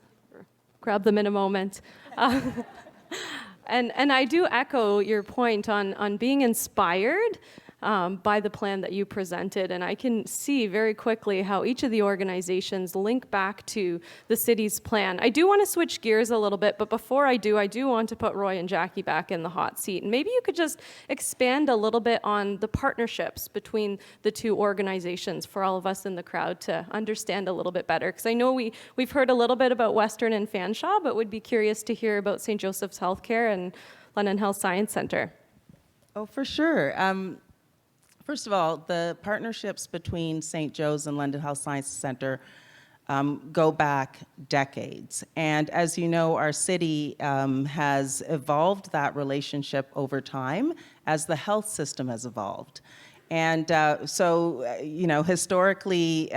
Grab them in a moment. And I do echo your point on being inspired by the plan that you presented. And I can see very quickly how each of the organizations link back to the city's plan. I do want to switch gears a little bit, but before I do want to put Roy and Jackie back in the hot seat. And maybe you could just expand a little bit on the partnerships between the two organizations for all of us in the crowd to understand a little bit better. Because I know we've heard a little bit about Western and Fanshawe, but would be curious to hear about St. Joseph's Healthcare and London Health Science Centre. Oh, for sure. First of all, the partnerships between St. Joe's and London Health Sciences Centre go back decades. And as you know, our city has evolved that relationship over time as the health system has evolved. And historically,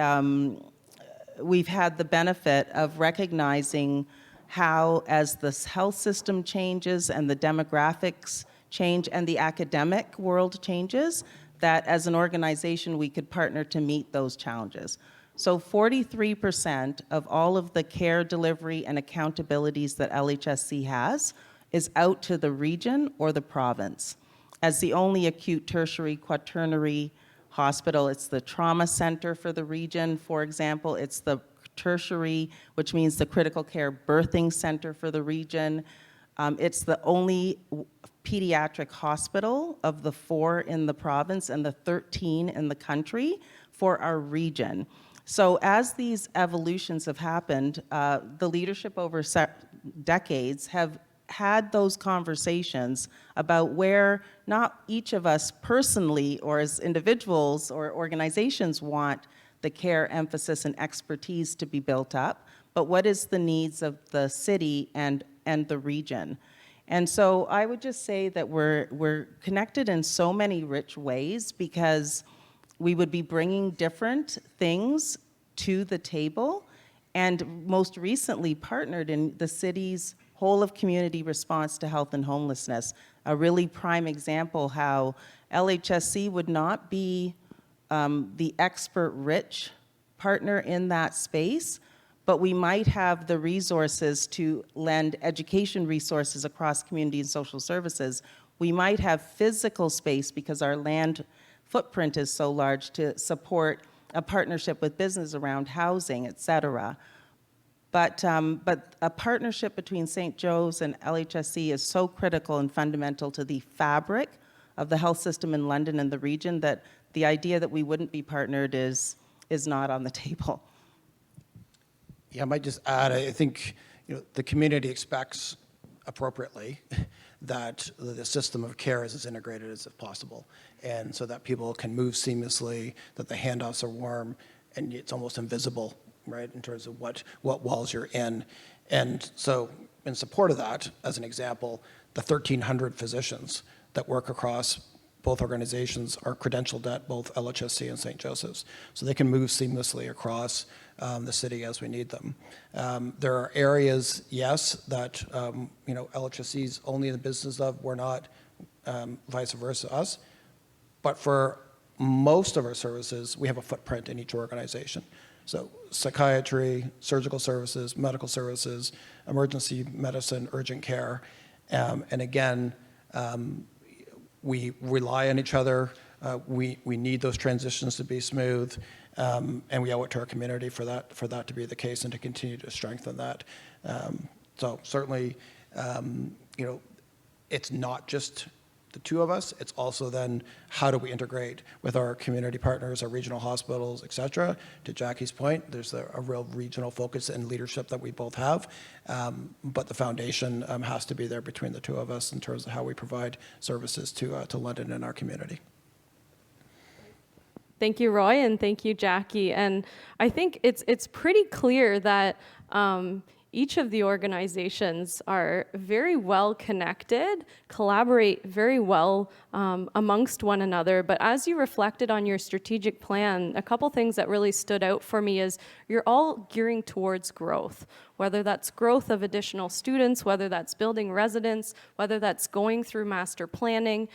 we've had the benefit of recognizing how, as the health system changes and the demographics change and the academic world changes, that as an organization we could partner to meet those challenges. So 43% of all of the care delivery and accountabilities that LHSC has is out to the region or the province. As the only acute tertiary quaternary hospital, it's the trauma center for the region, for example. It's the tertiary, which means the critical care birthing center for the region. It's the only pediatric hospital of the 4 in the province and the 13 in the country for our region. So as these evolutions have happened, the leadership over decades have had those conversations about where not each of us personally or as individuals or organizations want the care emphasis and expertise to be built up, but what is the needs of the city and the region. And so I would just say that we're connected in so many rich ways because we would be bringing different things to the table and most recently partnered in the city's whole of community response to health and homelessness. A really prime example how LHSC would not be the expert rich partner in that space, but we might have the resources to lend education resources across community and social services. We might have physical space because our land footprint is so large to support a partnership with business around housing, et cetera. But a partnership between St. Joe's and LHSC is so critical and fundamental to the fabric of the health system in London and the region that the idea that we wouldn't be partnered is not on the table. Yeah, I might just add, I think the community expects appropriately that the system of care is as integrated as possible, and so that people can move seamlessly, that the handoffs are warm, and it's almost invisible, right, in terms of what walls you're in. And so in support of that, as an example, the 1,300 physicians that work across both organizations are credentialed at both LHSC and St. Joseph's, so they can move seamlessly across the city as we need them. There are areas, yes, that LHSC's only in the business of, we're not, vice versa us, but for most of our services, we have a footprint in each organization. So psychiatry, surgical services, medical services, emergency medicine, urgent care, and again, we rely on each other. We need those transitions to be smooth, and we owe it to our community for that to be the case and to continue to strengthen that. So certainly, it's not just the two of us. It's also then how do we integrate with our community partners, our regional hospitals, et cetera. To Jackie's point, there's a real regional focus and leadership that we both have, but the foundation has to be there between the two of us in terms of how we provide services to London and our community. Thank you, Roy, and thank you, Jackie. And I think it's pretty clear that each of the organizations are very well connected, collaborate very well amongst one another. But as you reflected on your strategic plan, a couple things that really stood out for me is you're all gearing towards growth, whether that's growth of additional students, whether that's building residents, whether that's going through master planning,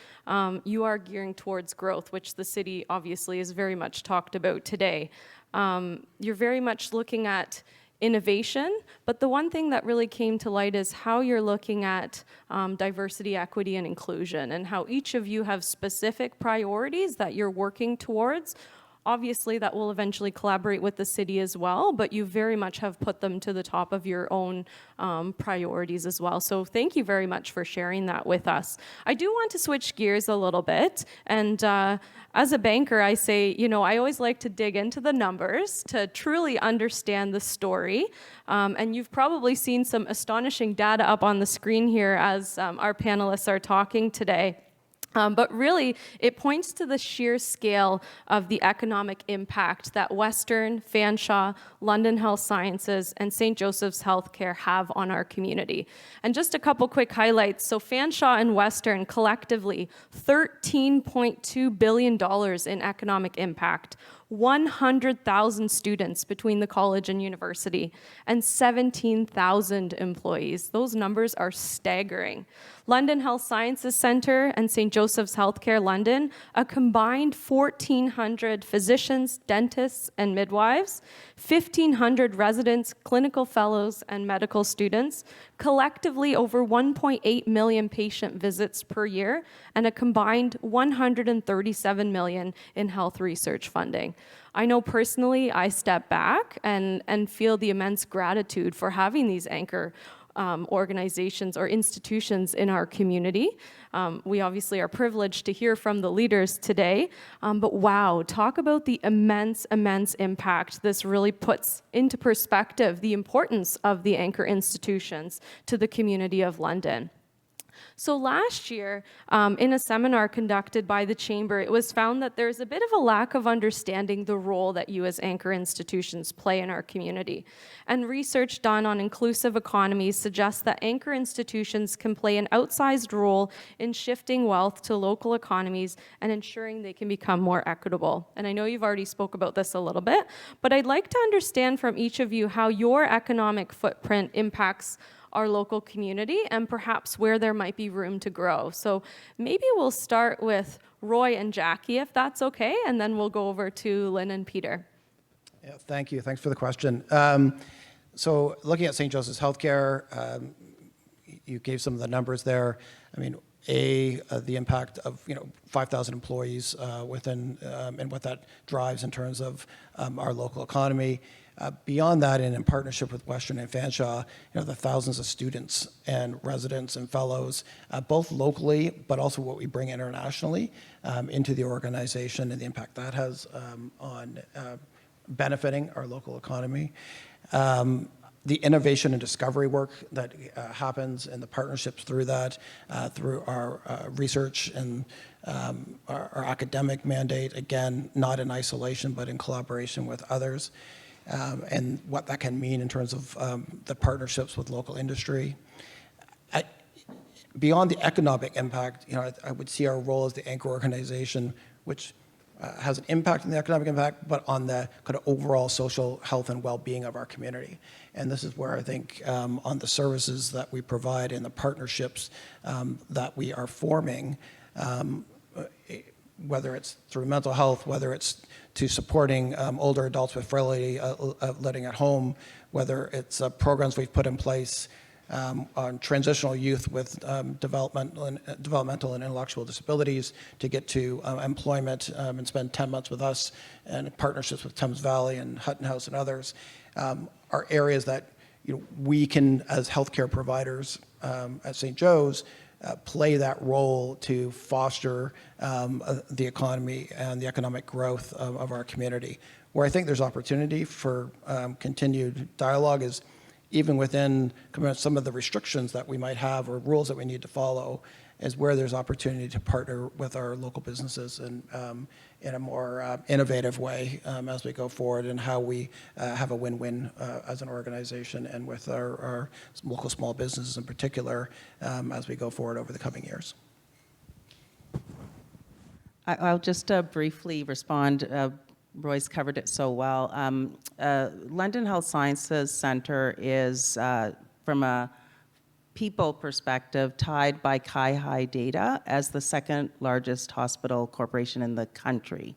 you are gearing towards growth, which the city obviously is very much talked about today. You're very much looking at innovation, but the one thing that really came to light is how you're looking at diversity, equity, and inclusion, and how each of you have specific priorities that you're working towards. Obviously, that will eventually collaborate with the city as well, but you very much have put them to the top of your own priorities as well. So thank you very much for sharing that with us. I do want to switch gears a little bit, and as a banker, I say, I always like to dig into the numbers to truly understand the story. And you've probably seen some astonishing data up on the screen here as our panelists are talking today. But really, it points to the sheer scale of the economic impact that Western, Fanshawe, London Health Sciences, and St. Joseph's Healthcare have on our community. And just a couple quick highlights. So Fanshawe and Western collectively, $13.2 billion in economic impact, 100,000 students between the college and university, and 17,000 employees. Those numbers are staggering. London Health Sciences Centre and St. Joseph's Healthcare London, a combined 1,400 physicians, dentists, and midwives, 1,500 residents, clinical fellows, and medical students, collectively over 1.8 million patient visits per year, and a combined 137 million in health research funding. I know personally I step back and feel the immense gratitude for having these anchor organizations or institutions in our community. We obviously are privileged to hear from the leaders today, but wow, talk about the immense impact this really puts into perspective the importance of the anchor institutions to the community of London. So last year, in a seminar conducted by the Chamber, it was found that there's a bit of a lack of understanding the role that you as anchor institutions play in our community. And research done on inclusive economies suggests that anchor institutions can play an outsized role in shifting wealth to local economies and ensuring they can become more equitable. And I know you've already spoke about this a little bit, but I'd like to understand from each of you how your economic footprint impacts our local community and perhaps where there might be room to grow. So maybe we'll start with Roy and Jackie, if that's okay, and then we'll go over to Lynne and Peter. Yeah, thank you. Thanks for the question. So looking at St. Joseph's Healthcare, you gave some of the numbers there. I mean, the impact of 5,000 employees within and what that drives in terms of our local economy. Beyond that, and in partnership with Western and Fanshawe, the thousands of students and residents and fellows, both locally, but also what we bring internationally into the organization and the impact that has on benefiting our local economy. The innovation and discovery work that happens and the partnerships through that, through our research and our academic mandate, again, not in isolation, but in collaboration with others, and what that can mean in terms of the partnerships with local industry. Beyond the economic impact, I would see our role as the anchor organization, which has an impact on the economic impact, but on the kind of overall social health and well-being of our community. And this is where I think on the services that we provide and the partnerships that we are forming, whether it's through mental health, whether it's to supporting older adults with frailty living at home, whether it's programs we've put in place on transitional youth with developmental and intellectual disabilities to get to employment and spend 10 months with us, and partnerships with Thames Valley and Hutton House and others, are areas that we can, as healthcare providers at St. Joe's, play that role to foster the economy and the economic growth of our community. Where I think there's opportunity for continued dialogue is even within some of the restrictions that we might have or rules that we need to follow, is where there's opportunity to partner with our local businesses and in a more innovative way as we go forward, and how we have a win-win as an organization and with our local small businesses in particular as we go forward over the coming years. I'll just briefly respond. Roy's covered it so well. London Health Sciences Centre is, from a people perspective, tied by Ki-High data as the second largest hospital corporation in the country.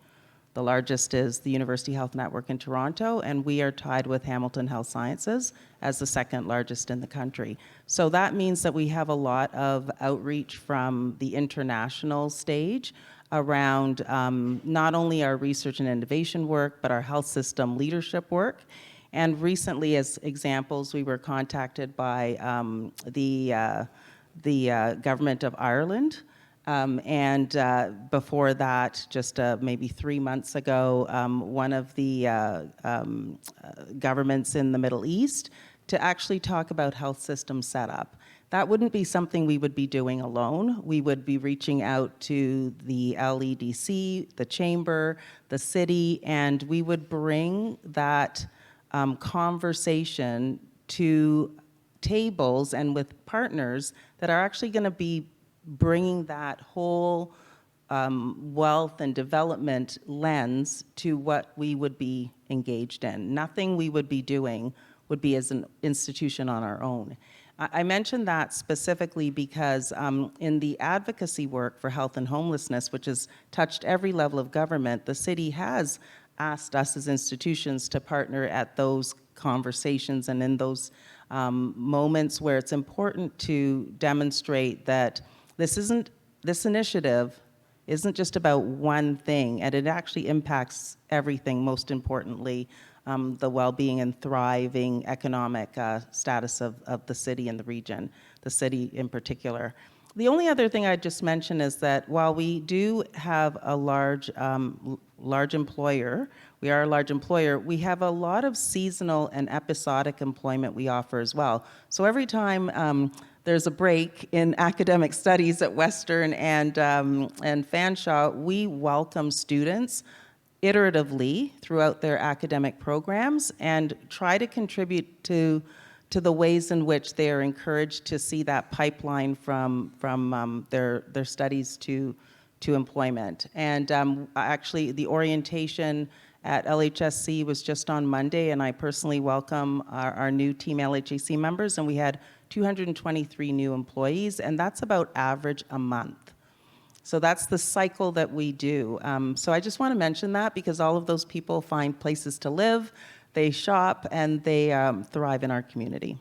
The largest is the University Health Network in Toronto, and we are tied with Hamilton Health Sciences as the second largest in the country. So that means that we have a lot of outreach from the international stage around not only our research and innovation work, but our health system leadership work. And recently, as examples, we were contacted by the government of Ireland. And before that, just maybe 3 months ago, one of the governments in the Middle East to actually talk about health system setup. That wouldn't be something we would be doing alone. We would be reaching out to the LEDC, the chamber, the city, and we would bring that conversation to tables and with partners that are actually going to be bringing that whole wealth and development lens to what we would be engaged in. Nothing we would be doing would be as an institution on our own. I mentioned that specifically because in the advocacy work for health and homelessness, which has touched every level of government, the city has asked us as institutions to partner at those conversations and in those moments where it's important to demonstrate that this initiative isn't just about one thing, and it actually impacts everything, most importantly, the well-being and thriving economic status of the city and the region, the city in particular. The only other thing I'd just mention is that while we do have a large employer, we are a large employer, we have a lot of seasonal and episodic employment we offer as well. So every time there's a break in academic studies at Western and Fanshawe, we welcome students iteratively throughout their academic programs and try to contribute to the ways in which they are encouraged to see that pipeline from their studies to employment. And actually, the orientation at LHSC was just on Monday, and I personally welcome our new Team LHAC members, and we had 223 new employees, and that's about average a month. So that's the cycle that we do. So I just want to mention that because all of those people find places to live, they shop, and they thrive in our community.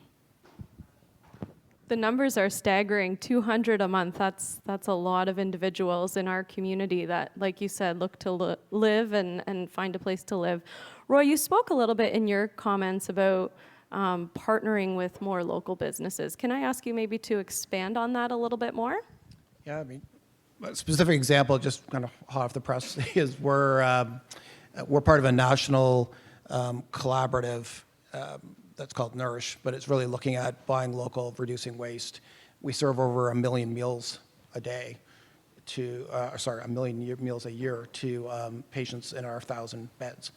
The numbers are staggering. 200 a month. That's a lot of individuals in our community that, like you said, look to live and find a place to live. Roy, you spoke a little bit in your comments about partnering with more local businesses. Can I ask you maybe to expand on that a little bit more? Yeah, I mean, a specific example, just kind of hot off the press, is we're part of a national collaborative that's called Nourish, but it's really looking at buying local, reducing waste. We serve over 1 million meals a day to, 1 million meals a year to patients in our 1,000 beds.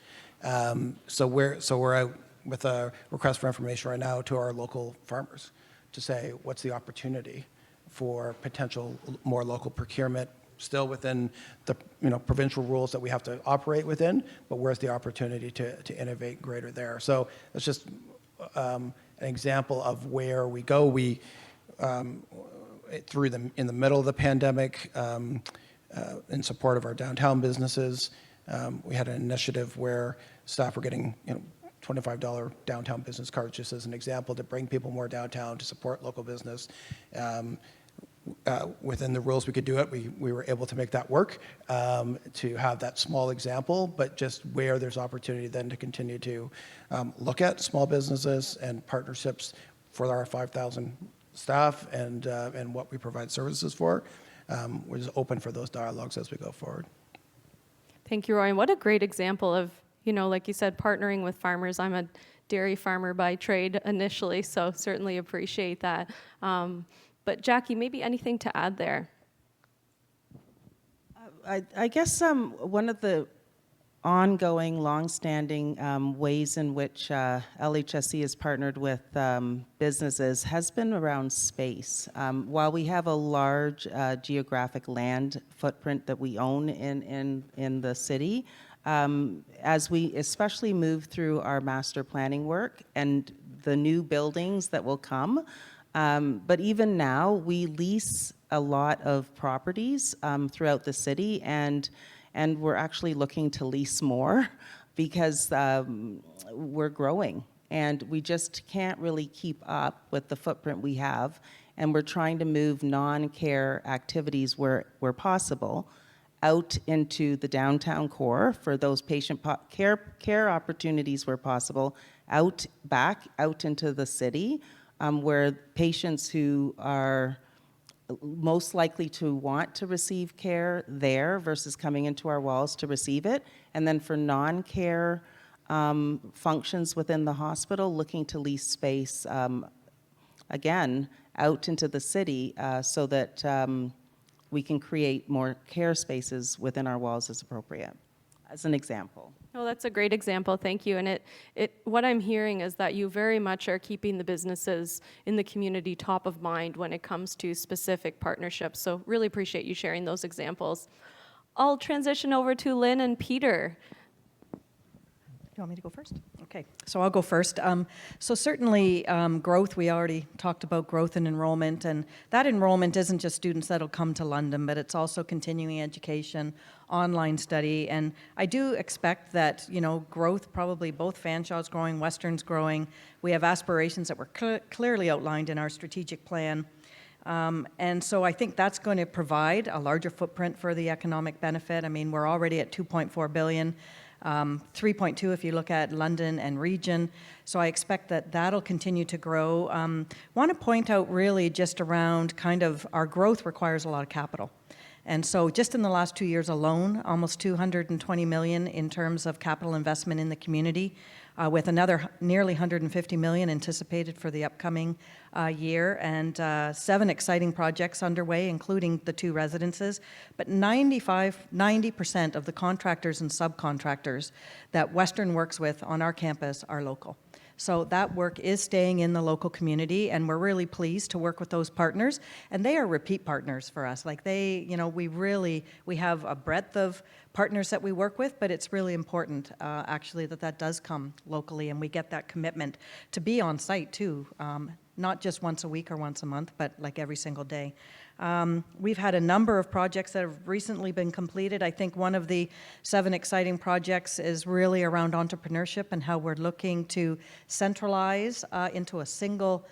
So we're out with a request for information right now to our local farmers to say, what's the opportunity for potential more local procurement, still within the provincial rules that we have to operate within, but where's the opportunity to innovate greater there? So it's just an example of where we go. We in the middle of the pandemic, in support of our downtown businesses, we had an initiative where staff were getting $25 downtown business cards, just as an example, to bring people more downtown to support local business. Within the rules we could do it, we were able to make that work, to have that small example, but just where there's opportunity then to continue to look at small businesses and partnerships for our 5,000 staff and what we provide services for. We're just open for those dialogues as we go forward. Thank you, Roy. And what a great example of, like you said, partnering with farmers. I'm a dairy farmer by trade initially, so certainly appreciate that. But Jackie, maybe anything to add there? I guess one of the ongoing, long-standing ways in which LHSC has partnered with businesses has been around space. While we have a large geographic land footprint that we own in the city, as we especially move through our master planning work and the new buildings that will come, but even now, we lease a lot of properties throughout the city, and we're actually looking to lease more because we're growing, and we just can't really keep up with the footprint we have, and we're trying to move non-care activities where possible out into the downtown core for those patient care opportunities where possible, back out into the city, where patients who are most likely to want to receive care there versus coming into our walls to receive it. And then for non-care functions within the hospital, looking to lease space, again, out into the city so that we can create more care spaces within our walls as appropriate, as an example. Oh, that's a great example. Thank you. And what I'm hearing is that you very much are keeping the businesses in the community top of mind when it comes to specific partnerships. So really appreciate you sharing those examples. I'll transition over to Lynne and Peter. You want me to go first? Okay, so I'll go first. So certainly growth, we already talked about growth and enrollment, and that enrollment isn't just students that'll come to London, but it's also continuing education, online study, and I do expect that, growth, probably both Fanshawe's growing, Western's growing. We have aspirations that were clearly outlined in our strategic plan. And so I think that's going to provide a larger footprint for the economic benefit. I mean, we're already at $2.4 billion. 3.2 if you look at London and region. So I expect that that'll continue to grow. Want to point out really just around kind of our growth requires a lot of capital. And so just in the last 2 years alone, almost $220 million in terms of capital investment in the community, with another nearly $150 million anticipated for the upcoming year, and 7 exciting projects underway, including the 2 residences. But 90% of the contractors and subcontractors that Western works with on our campus are local. So that work is staying in the local community, and we're really pleased to work with those partners. And they are repeat partners for us. Like we have a breadth of partners that we work with, but it's really important, actually, that does come locally, and we get that commitment to be on site too, not just once a week or once a month, but like every single day. We've had a number of projects that have recently been completed. I think one of the 7 exciting projects is really around entrepreneurship and how we're looking to centralize into a single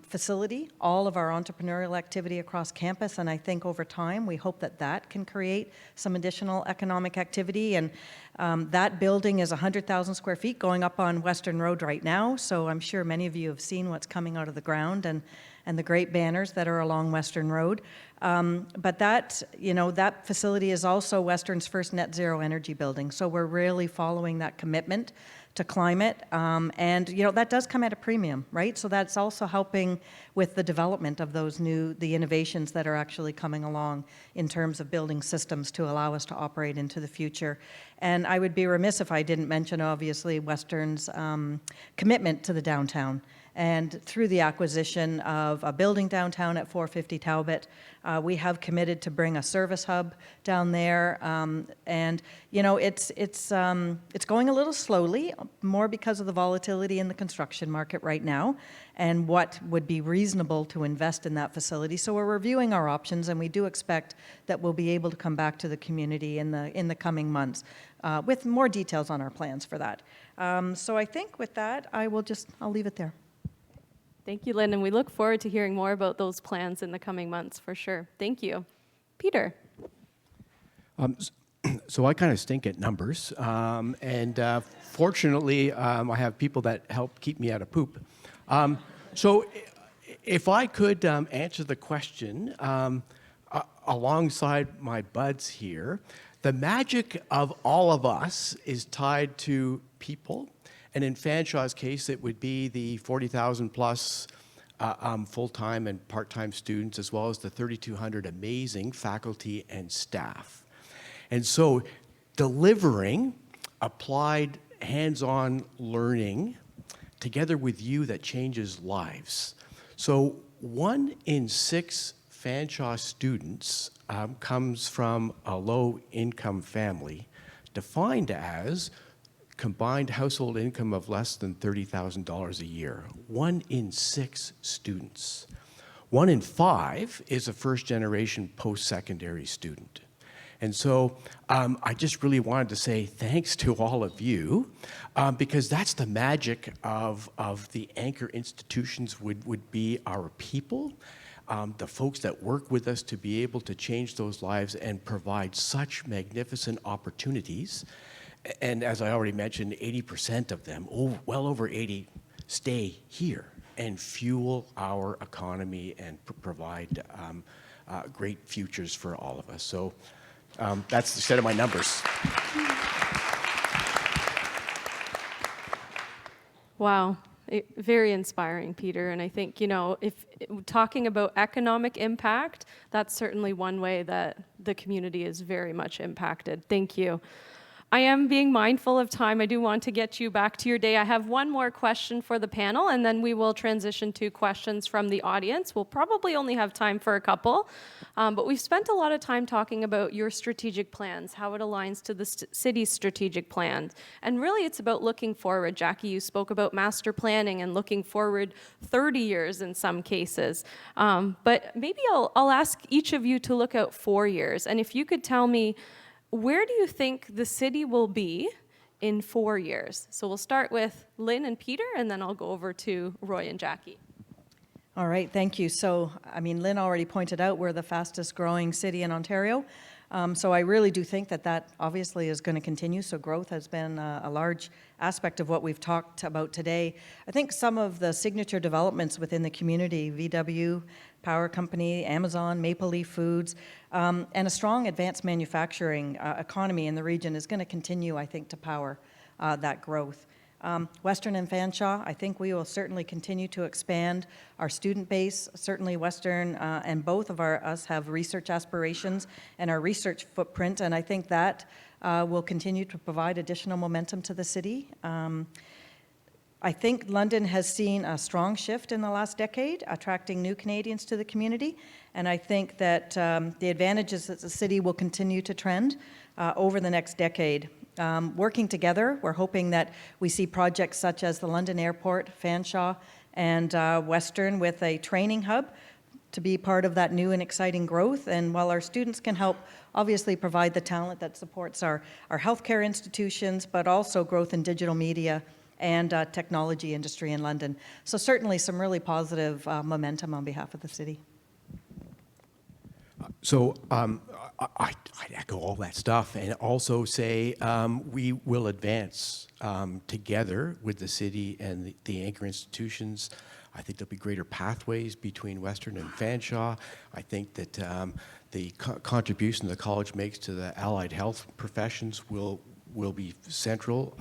facility all of our entrepreneurial activity across campus, and I think over time we hope that that can create some additional economic activity. And that building is 100,000 square feet going up on Western Road right now, so I'm sure many of you have seen what's coming out of the ground and the great banners that are along Western Road. But that, that facility is also Western's first net zero energy building, so we're really following that commitment to climate, and that does come at a premium, right? So that's also helping with the development of the innovations that are actually coming along in terms of building systems to allow us to operate into the future. And I would be remiss if I didn't mention, obviously, Western's commitment to the downtown. And through the acquisition of a building downtown at 450 Talbot, we have committed to bring a service hub down there. And it's going a little slowly, more because of the volatility in the construction market right now, and what would be reasonable to invest in that facility. So we're reviewing our options, and we do expect that we'll be able to come back to the community in the coming months with more details on our plans for that. So I think with that, I'll leave it there. Thank you, Lynn, and we look forward to hearing more about those plans in the coming months for sure. Thank you. Peter. So I kind of stink at numbers, and fortunately, I have people that help keep me out of poop. So if I could answer the question alongside my buds here, the magic of all of us is tied to people. And in Fanshawe's case, it would be the 40,000 plus full-time and part-time students, as well as the 3,200 amazing faculty and staff. And so delivering applied hands-on learning together with you that changes lives. So 1 in 6 Fanshawe students comes from a low-income family, defined as combined household income of less than $30,000 a year. 1 in 6 students. 1 in 5 is a first-generation post-secondary student. And so I just really wanted to say thanks to all of you, because that's the magic of the anchor institutions would be our people, the folks that work with us to be able to change those lives and provide such magnificent opportunities. And as I already mentioned, 80% of them, well over 80, stay here and fuel our economy and provide great futures for all of us. So that's the set of my numbers. Wow. Very inspiring, Peter. And I think, if talking about economic impact, that's certainly one way that the community is very much impacted. Thank you. I am being mindful of time. I do want to get you back to your day. I have one more question for the panel, and then we will transition to questions from the audience. We'll probably only have time for a couple, but we've spent a lot of time talking about your strategic plans, how it aligns to the city's strategic plans. And really, it's about looking forward. Jackie, you spoke about master planning and looking forward 30 years in some cases. But maybe I'll ask each of you to look out 4 years. And if you could tell me, where do you think the city will be in 4 years? So we'll start with Lynn and Peter, and then I'll go over to Roy and Jackie. All right, thank you. So, Lynn already pointed out we're the fastest growing city in Ontario. So I really do think that obviously is going to continue. So growth has been a large aspect of what we've talked about today. I think some of the signature developments within the community, VW, Power Company, Amazon, Maple Leaf Foods, and a strong advanced manufacturing economy in the region is going to continue, I think, to power that growth. Western and Fanshawe, I think we will certainly continue to expand our student base. Certainly Western and both of us have research aspirations and our research footprint, and I think that will continue to provide additional momentum to the city. I think London has seen a strong shift in the last decade, attracting new Canadians to the community, and I think that the advantages that the city will continue to trend over the next decade. Working together, we're hoping that we see projects such as the London Airport, Fanshawe, and Western with a training hub to be part of that new and exciting growth. And while our students can help obviously provide the talent that supports our healthcare institutions, but also growth in digital media and technology industry in London. So certainly some really positive momentum on behalf of the city. So I'd echo all that stuff and also say we will advance together with the city and the anchor institutions. I think there'll be greater pathways between Western and Fanshawe. I think that the contribution the college makes to the allied health professions will be central.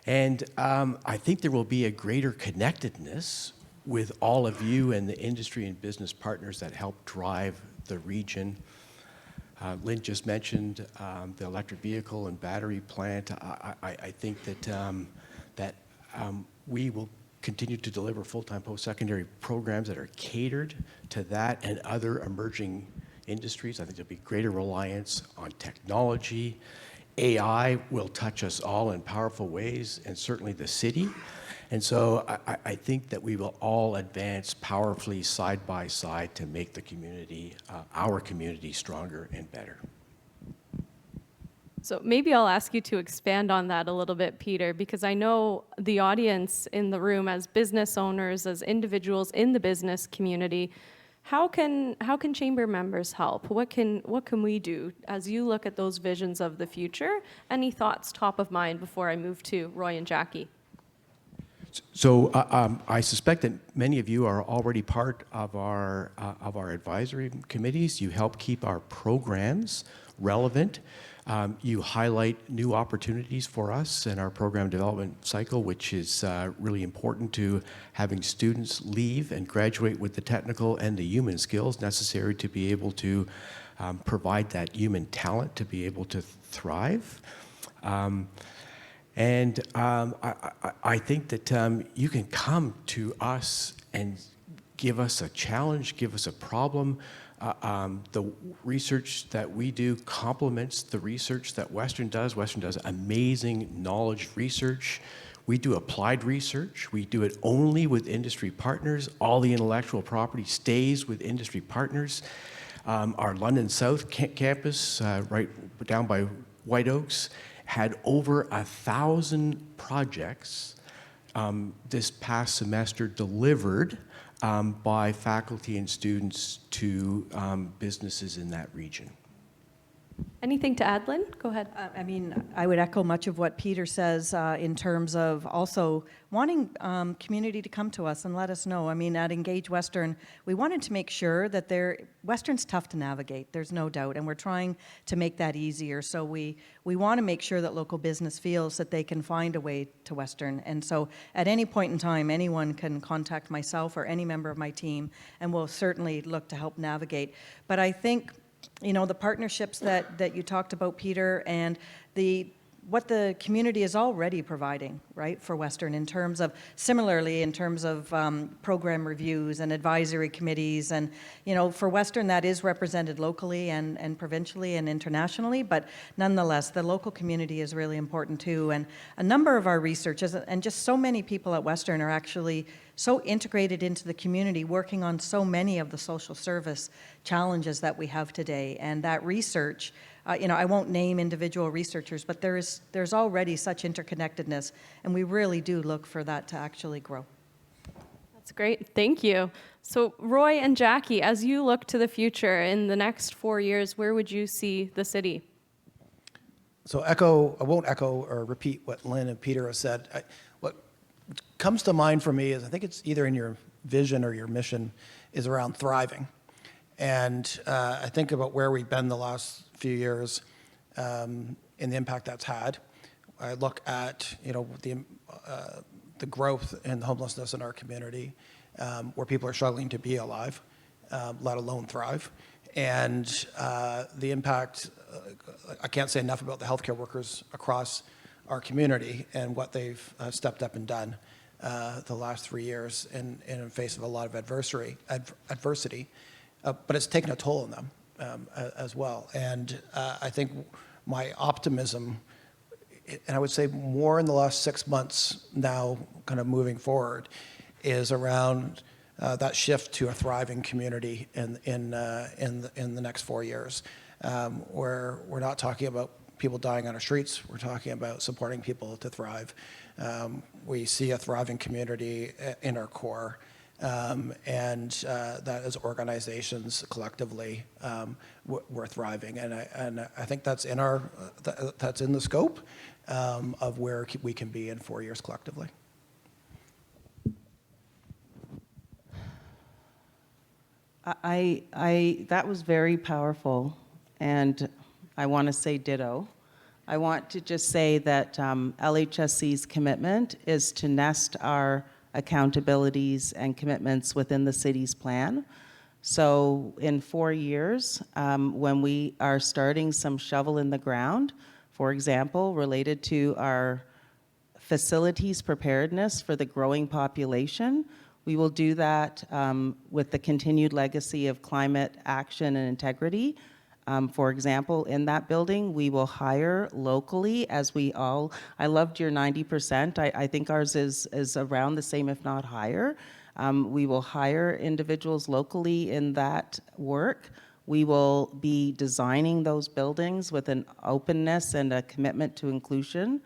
And I think there will be a greater connectedness with all of you and the industry and business partners that help drive the region. Lynne just mentioned the electric vehicle and battery plant. I think that we will continue to deliver full-time post-secondary programs that are catered to that and other emerging industries. I think there'll be greater reliance on technology. AI will touch us all in powerful ways, and certainly the city. And so I think that we will all advance powerfully side by side to make the community, our community, stronger and better. So maybe I'll ask you to expand on that a little bit, Peter, because I know the audience in the room, as business owners, as individuals in the business community, how can chamber members help? What can we do as you look at those visions of the future? Any thoughts top of mind before I move to Roy and Jackie? So I suspect that many of you are already part of our advisory committees. You help keep our programs relevant. You highlight new opportunities for us in our program development cycle, which is really important to having students leave and graduate with the technical and the human skills necessary to be able to provide that human talent to be able to thrive. And I think that you can come to us and give us a challenge, give us a problem. The research that we do complements the research that Western does. Western does amazing knowledge research. We do applied research. We do it only with industry partners. All the intellectual property stays with industry partners. Our London South campus, right down by White Oaks, had over 1,000 projects this past semester delivered by faculty and students to businesses in that region. Anything to add, Lynn? Go ahead. I mean, I would echo much of what Peter says in terms of also wanting community to come to us and let us know. I mean, at Engage Western, we wanted to make sure that Western's tough to navigate, there's no doubt, and we're trying to make that easier. So we want to make sure that local business feels that they can find a way to Western. And so at any point in time, anyone can contact myself or any member of my team, and we'll certainly look to help navigate. But I think, you know, the partnerships that you talked about, Peter, and what the community is already providing, right, for Western in terms of, similarly in terms of program reviews and advisory committees. And, you know, for Western that is represented locally and provincially and internationally, but nonetheless, the local community is really important too. And a number of our researchers, and just so many people at Western are actually so integrated into the community, working on so many of the social service challenges that we have today. And that research, you know, I won't name individual researchers, but there's already such interconnectedness, and we really do look for that to actually grow. That's great. Thank you. So Roy and Jackie, as you look to the future in the next 4 years, where would you see the city? So I won't echo or repeat what Lynn and Peter have said. What comes to mind for me is, I think it's either in your vision or your mission, is around thriving. And I think about where we've been the last few years and the impact that's had. I look at, you know, the growth and homelessness in our community, where people are struggling to be alive, let alone thrive. And the impact, I can't say enough about the healthcare workers across our community and what they've stepped up and done the last 3 years in the face of a lot of adversity. But it's taken a toll on them as well. And I think my optimism, and I would say more in the last 6 months now, kind of moving forward, is around that shift to a thriving community in the next 4 years, where we're not talking about people dying on our streets. We're talking about supporting people to thrive. We see a thriving community in our core. And that as organizations collectively, we're thriving, and I think that's in that's in the scope of where we can be in 4 years collectively. That was very powerful, and I want to say ditto. I want to just say that LHSC's commitment is to nest our accountabilities and commitments within the city's plan. So in 4 years, when we are starting some shovel in the ground, for example, related to our facilities preparedness for the growing population, we will do that with the continued legacy of climate action and integrity. For example, in that building, we will hire locally I loved your 90%. I think ours is around the same, if not higher. We will hire individuals locally in that work. We will be designing those buildings with an openness and a commitment to inclusion.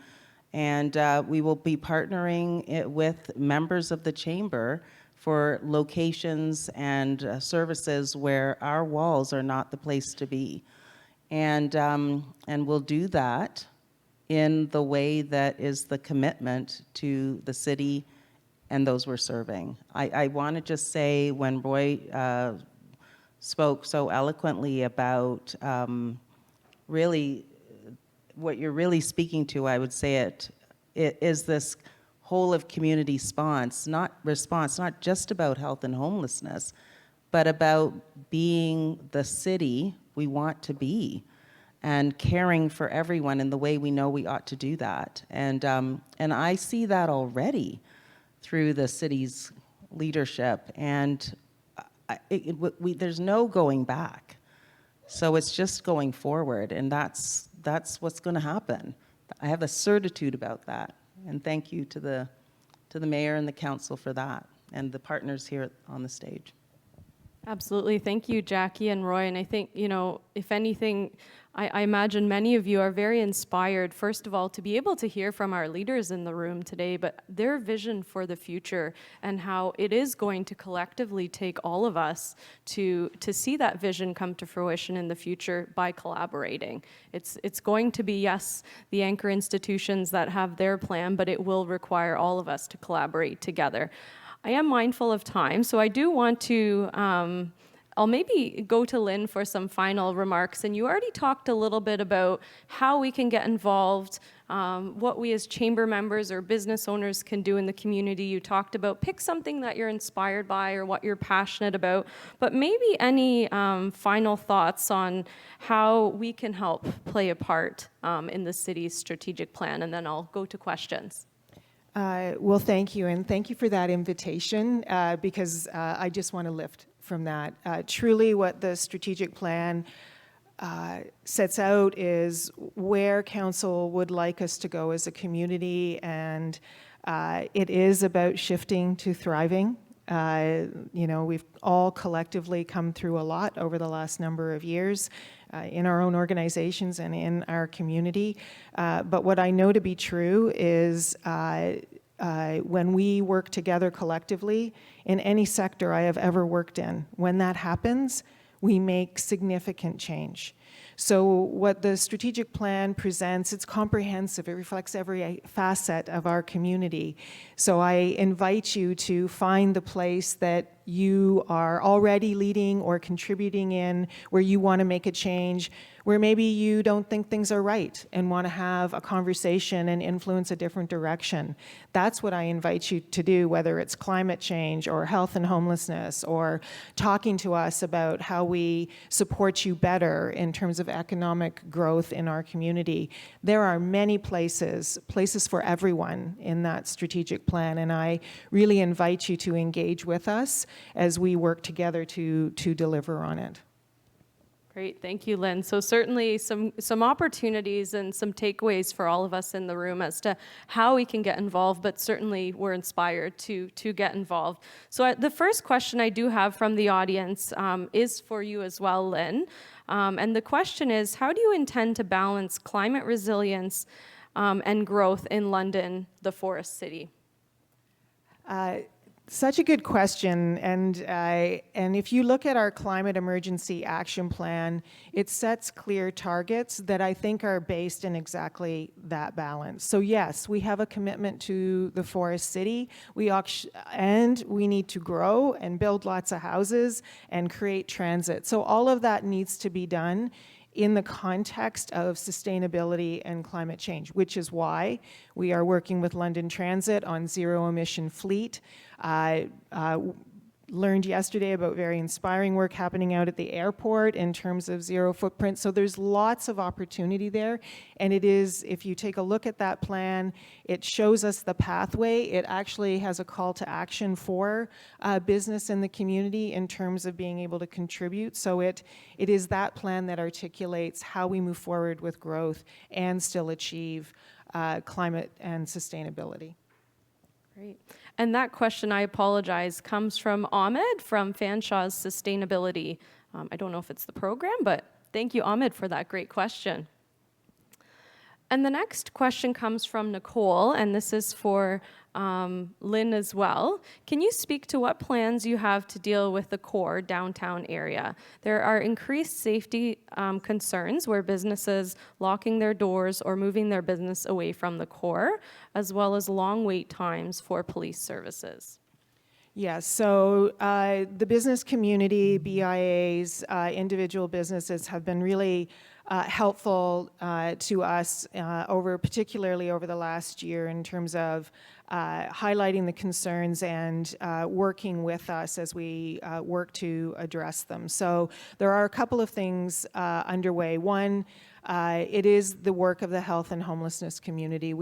And we will be partnering with members of the chamber for locations and services where our walls are not the place to be. And we'll do that in the way that is the commitment to the city and those we're serving. I want to just say, when Roy spoke so eloquently about really what you're really speaking to, I would say it is this whole of community response, not just about health and homelessness, but about being the city we want to be and caring for everyone in the way we know we ought to do that. And I see that already through the city's leadership, and there's no going back. So it's just going forward, and that's what's going to happen. I have a certitude about that. And thank you to the mayor and the council for that, and the partners here on the stage. Absolutely. Thank you, Jackie and Roy. And I think, if anything, I imagine many of you are very inspired, first of all, to be able to hear from our leaders in the room today, but their vision for the future and how it is going to collectively take all of us to see that vision come to fruition in the future by collaborating. It's going to be, yes, the anchor institutions that have their plan, but it will require all of us to collaborate together. I am mindful of time, so I do want to, I'll maybe go to Lynne for some final remarks. And you already talked a little bit about how we can get involved, what we as chamber members or business owners can do in the community. You talked about pick something that you're inspired by or what you're passionate about, but maybe any final thoughts on how we can help play a part in the city's strategic plan, and then I'll go to questions. Well, thank you, and thank you for that invitation, because I just want to lift from that. Truly, what the strategic plan sets out is where council would like us to go as a community, and it is about shifting to thriving. We've all collectively come through a lot over the last number of years in our own organizations and in our community. But what I know to be true is when we work together collectively in any sector I have ever worked in, when that happens, we make significant change. So what the strategic plan presents, it's comprehensive. It reflects every facet of our community. So I invite you to find the place that you are already leading or contributing in, where you want to make a change, where maybe you don't think things are right and want to have a conversation and influence a different direction. That's what I invite you to do, whether it's climate change or health and homelessness, or talking to us about how we support you better in terms of economic growth in our community. There are many places for everyone in that strategic plan, and I really invite you to engage with us as we work together to deliver on it. Great, thank you, Lynne. So certainly some opportunities and some takeaways for all of us in the room as to how we can get involved, but certainly we're inspired to get involved. So the first question I do have from the audience is for you as well, Lynne. And the question is, how do you intend to balance climate resilience and growth in London, the forest city? Such a good question, and if you look at our climate emergency action plan, it sets clear targets that I think are based in exactly that balance. So yes, we have a commitment to the forest city, and we need to grow and build lots of houses and create transit. So all of that needs to be done in the context of sustainability and climate change, which is why we are working with London Transit on zero-emission fleet. Learned yesterday about very inspiring work happening out at the airport in terms of zero footprint. So there's lots of opportunity there. And it is, if you take a look at that plan, it shows us the pathway. It actually has a call to action for business in the community in terms of being able to contribute. So it is that plan that articulates how we move forward with growth and still achieve climate and sustainability. Great. And that question, I apologize, comes from Ahmed from Fanshawe's Sustainability. I don't know if it's the program, but thank you, Ahmed, for that great question. And the next question comes from Nicole, and this is for Lynne as well. Can you speak to what plans you have to deal with the core downtown area? There are increased safety concerns where businesses locking their doors or moving their business away from the core, as well as long wait times for police services. Yes, so the business community, BIAs, individual businesses have been really helpful to us particularly over the last year in terms of highlighting the concerns and working with us as we work to address them. So there are a couple of things underway. One, it is the work of the health and homelessness community.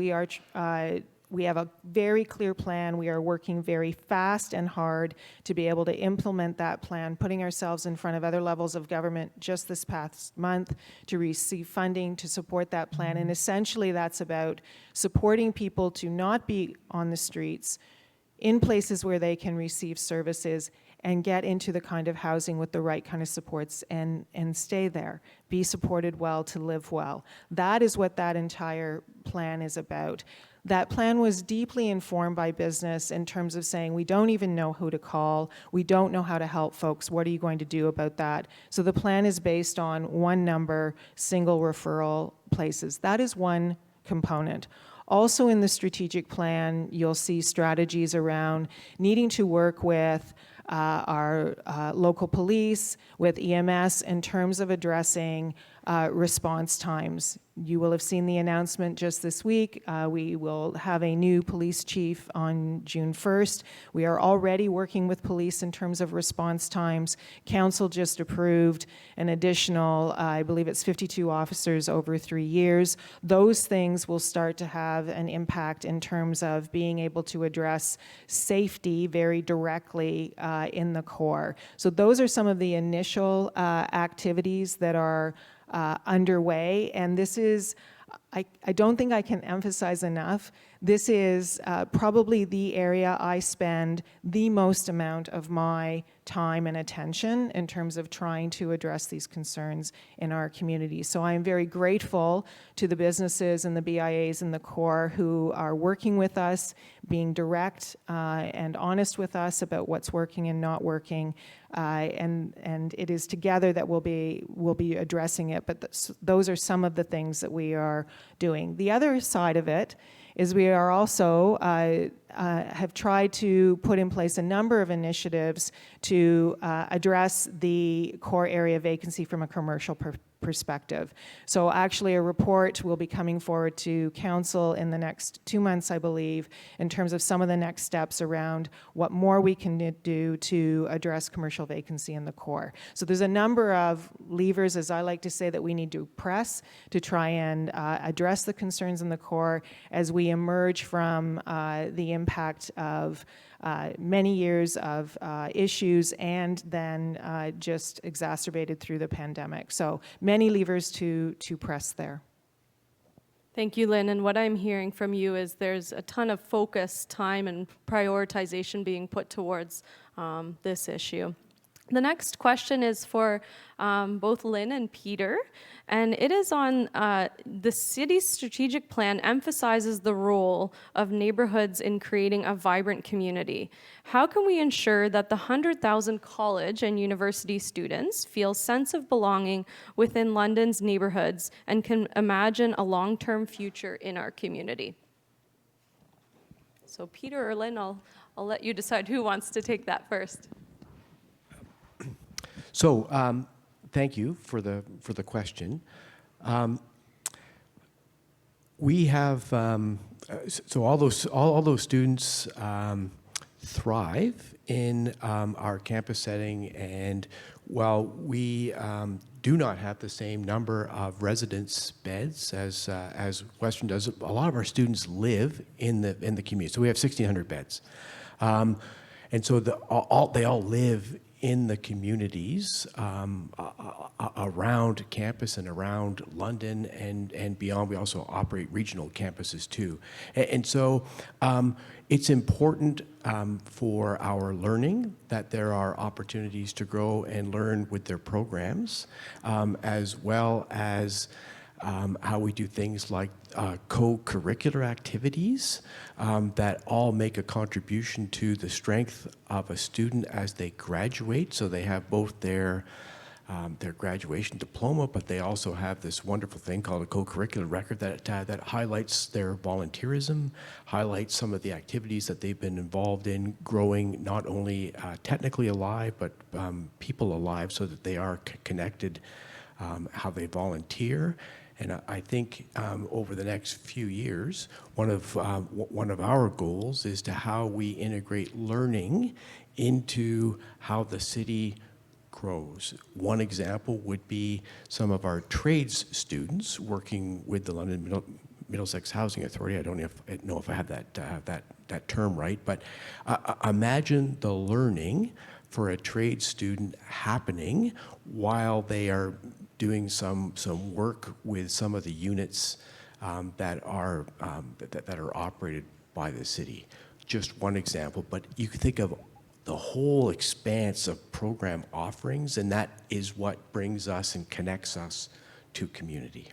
We have a very clear plan. We are working very fast and hard to be able to implement that plan, putting ourselves in front of other levels of government just this past month to receive funding to support that plan. And essentially that's about supporting people to not be on the streets, in places where they can receive services and get into the kind of housing with the right kind of supports and stay there, be supported well to live well. That is what that entire plan is about. That plan was deeply informed by business in terms of saying, we don't even know who to call, we don't know how to help folks, what are you going to do about that? So the plan is based on one number, single referral places. That is one component. Also in the strategic plan, you'll see strategies around needing to work with our local police, with EMS in terms of addressing response times. You will have seen the announcement just this week. We will have a new police chief on June 1st. We are already working with police in terms of response times. Council just approved an additional, I believe it's 52 officers over 3 years. Those things will start to have an impact in terms of being able to address safety very directly in the core. So those are some of the initial activities that are underway, and this is, I don't think I can emphasize enough, this is probably the area I spend the most amount of my time and attention in terms of trying to address these concerns in our community. So I am very grateful to the businesses and the BIAs and the core who are working with us, being direct and honest with us about what's working and not working, and it is together that we'll be addressing it. But those are some of the things that we are doing. The other side of it is we are also have tried to put in place a number of initiatives to address the core area vacancy from a commercial perspective. So actually a report will be coming forward to council in the next 2 months, I believe, in terms of some of the next steps around what more we can do to address commercial vacancy in the core. So there's a number of levers, as I like to say, that we need to press to try and address the concerns in the core as we emerge from the impact of many years of issues and then just exacerbated through the pandemic. So many levers to press there. Thank you, Lynne. And what I'm hearing from you is there's a ton of focus, time, and prioritization being put towards this issue. The next question is for both Lynne and Peter, and it is on the city's strategic plan emphasizes the role of neighborhoods in creating a vibrant community. How can we ensure that the 100,000 college and university students feel sense of belonging within London's neighborhoods and can imagine a long-term future in our community? So Peter or Lynne, I'll let you decide who wants to take that first. So, thank you for the question. We have so all those students thrive in our campus setting, and while we do not have the same number of residence beds as Western does, a lot of our students live in the community. So we have 1,600 beds, and so they all live in the communities around campus and around London and beyond. We also operate regional campuses too. And so it's important for our learning that there are opportunities to grow and learn with their programs, as well as how we do things like co-curricular activities that all make a contribution to the strength of a student as they graduate. So they have both their graduation diploma, but they also have this wonderful thing called a co-curricular record that highlights their volunteerism, highlights some of the activities that they've been involved in, growing not only technically alive, but people alive, so that they are connected, how they volunteer. And I think over the next few years, one of our goals is to how we integrate learning into how the city grows. One example would be some of our trades students working with the London Middlesex Housing Authority. I don't know if I have that term right, but imagine the learning for a trade student happening while they are doing some work with some of the units that are operated by the city. Just one example, but you could think of the whole expanse of program offerings, and that is what brings us and connects us to community.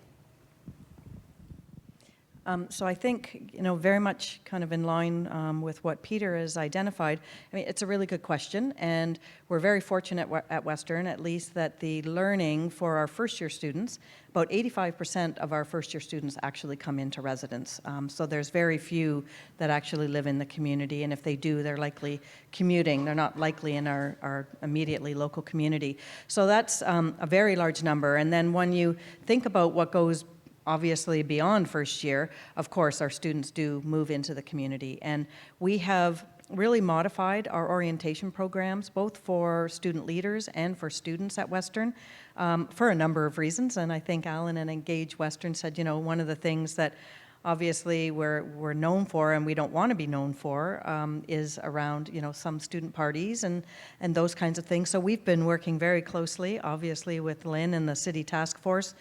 So I think, very much kind of in line with what Peter has identified. I mean, it's a really good question, and we're very fortunate at Western, at least, that the learning for our first-year students, about 85% of our first-year students actually come into residence. So there's very few that actually live in the community, and if they do, they're likely commuting. They're not likely in our immediately local community. So that's a very large number. And then when you think about what goes obviously beyond first year, of course, our students do move into the community. And we have really modified our orientation programs, both for student leaders and for students at Western, for a number of reasons. And I think Alan and Engage Western said, one of the things that obviously we're known for and we don't want to be known for is around, some student parties and those kinds of things. So we've been working very closely, obviously, with Lynne and the city task force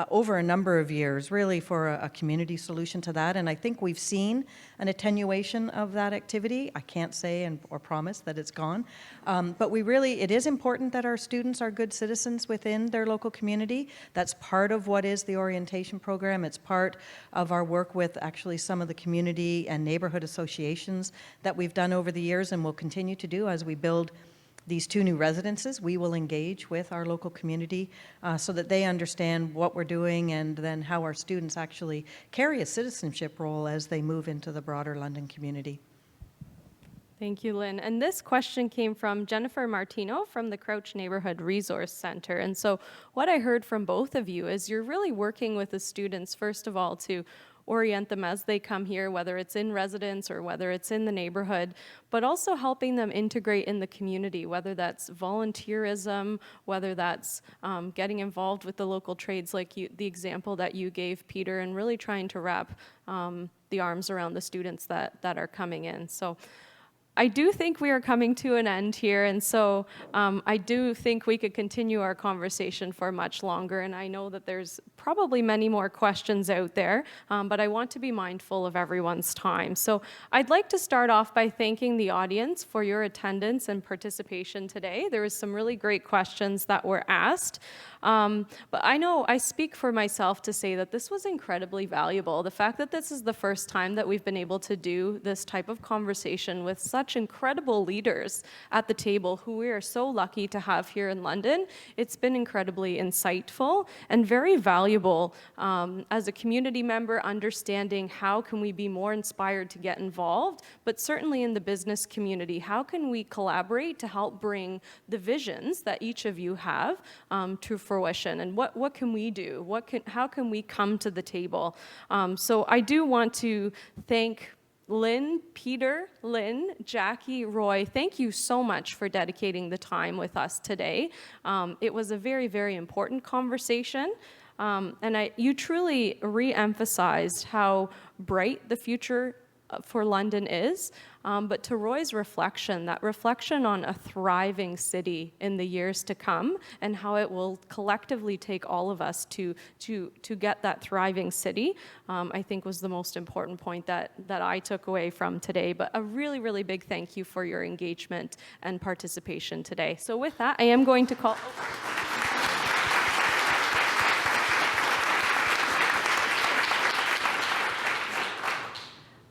over a number of years, really for a community solution to that. And I think we've seen an attenuation of that activity. I can't say or promise that it's gone, but it is important that our students are good citizens within their local community. That's part of what is the orientation program. It's part of our work with actually some of the community and neighborhood associations that we've done over the years and will continue to do as we build these 2 new residences. We will engage with our local community so that they understand what we're doing and then how our students actually carry a citizenship role as they move into the broader London community. Thank you, Lynne. And this question came from Jennifer Martino from the Crouch Neighborhood Resource Center. And so what I heard from both of you is you're really working with the students, first of all, to orient them as they come here, whether it's in residence or whether it's in the neighborhood, but also helping them integrate in the community, whether that's volunteerism, whether that's getting involved with the local trades like the example that you gave, Peter, and really trying to wrap the arms around the students that are coming in. So I do think we are coming to an end here, and so I do think we could continue our conversation for much longer, and I know that there's probably many more questions out there, but I want to be mindful of everyone's time. So I'd like to start off by thanking the audience for your attendance and participation today. There was some really great questions that were asked. But I know I speak for myself to say that this was incredibly valuable. The fact that this is the first time that we've been able to do this type of conversation with such incredible leaders at the table who we are so lucky to have here in London, it's been incredibly insightful and very valuable as a community member, understanding how can we be more inspired to get involved, but certainly in the business community, how can we collaborate to help bring the visions that each of you have to fruition, and what can we do? How can we come to the table? So I do want to thank Lynne, Peter, Lynne, Jackie, Roy, thank you so much for dedicating the time with us today. It was a very, very important conversation. And you truly re-emphasized how bright the future for London is, but to Roy's reflection, that reflection on a thriving city in the years to come and how it will collectively take all of us to get that thriving city, I think was the most important point that I took away from today. But a really, really big thank you for your engagement and participation today. So with that, I am going to call...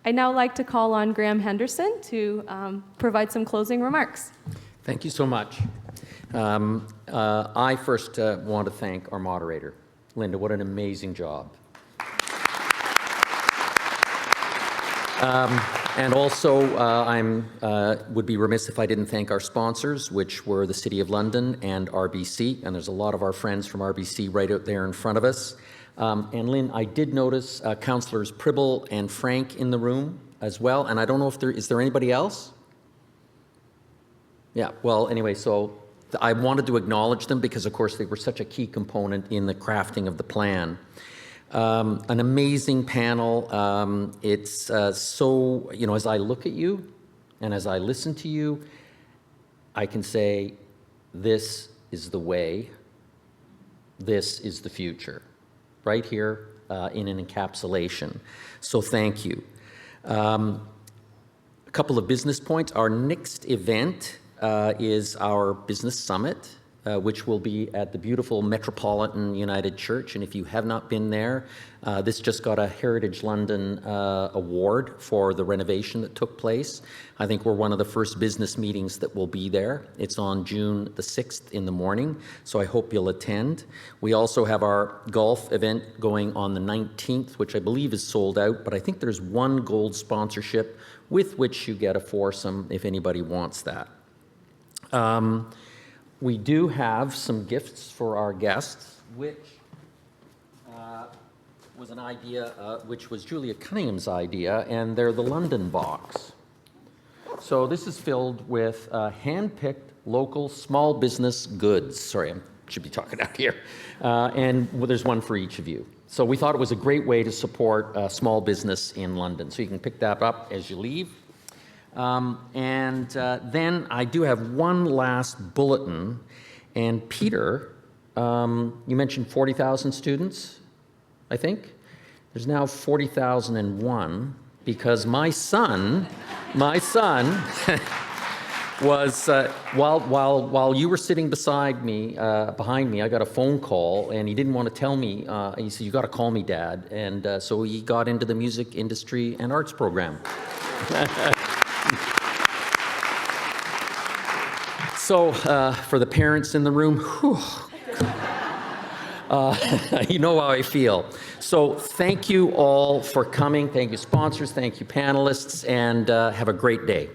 I'd now like to call on Graham Henderson to provide some closing remarks. Thank you so much. I first want to thank our moderator, Linda. What an amazing job. And also, I would be remiss if I didn't thank our sponsors, which were the City of London and RBC. And there's a lot of our friends from RBC right out there in front of us. And Lynn, I did notice Councillors Pribble and Frank in the room as well. And I don't know if is there anybody else? Yeah, well, anyway, so I wanted to acknowledge them because, of course, they were such a key component in the crafting of the plan. An amazing panel. It's so, as I look at you and as I listen to you, I can say, this is the way, this is the future. Right here in an encapsulation. So thank you. A couple of business points. Our next event is our business summit, which will be at the beautiful Metropolitan United Church. And if you have not been there, this just got a Heritage London award for the renovation that took place. I think we're one of the first business meetings that will be there. It's on June the 6th in the morning, so I hope you'll attend. We also have our golf event going on the 19th, which I believe is sold out, but I think there's one gold sponsorship with which you get a foursome if anybody wants that. We do have some gifts for our guests, which was an idea, which was Julia Cunningham's idea, and they're the London box. So this is filled with hand-picked local small business goods. Sorry, I should be talking out here. And there's one for each of you. So we thought it was a great way to support small business in London. So you can pick that up as you leave. Then I do have one last bulletin. And Peter, you mentioned 40,000 students, I think. There's now 40,001 because my son was while you were sitting behind me, I got a phone call, and he didn't want to tell me. He said, "You got to call me, Dad," and so he got into the music industry and arts program. So for the parents in the room, you know how I feel. So thank you all for coming. Thank you, sponsors. Thank you, panelists, and have a great day.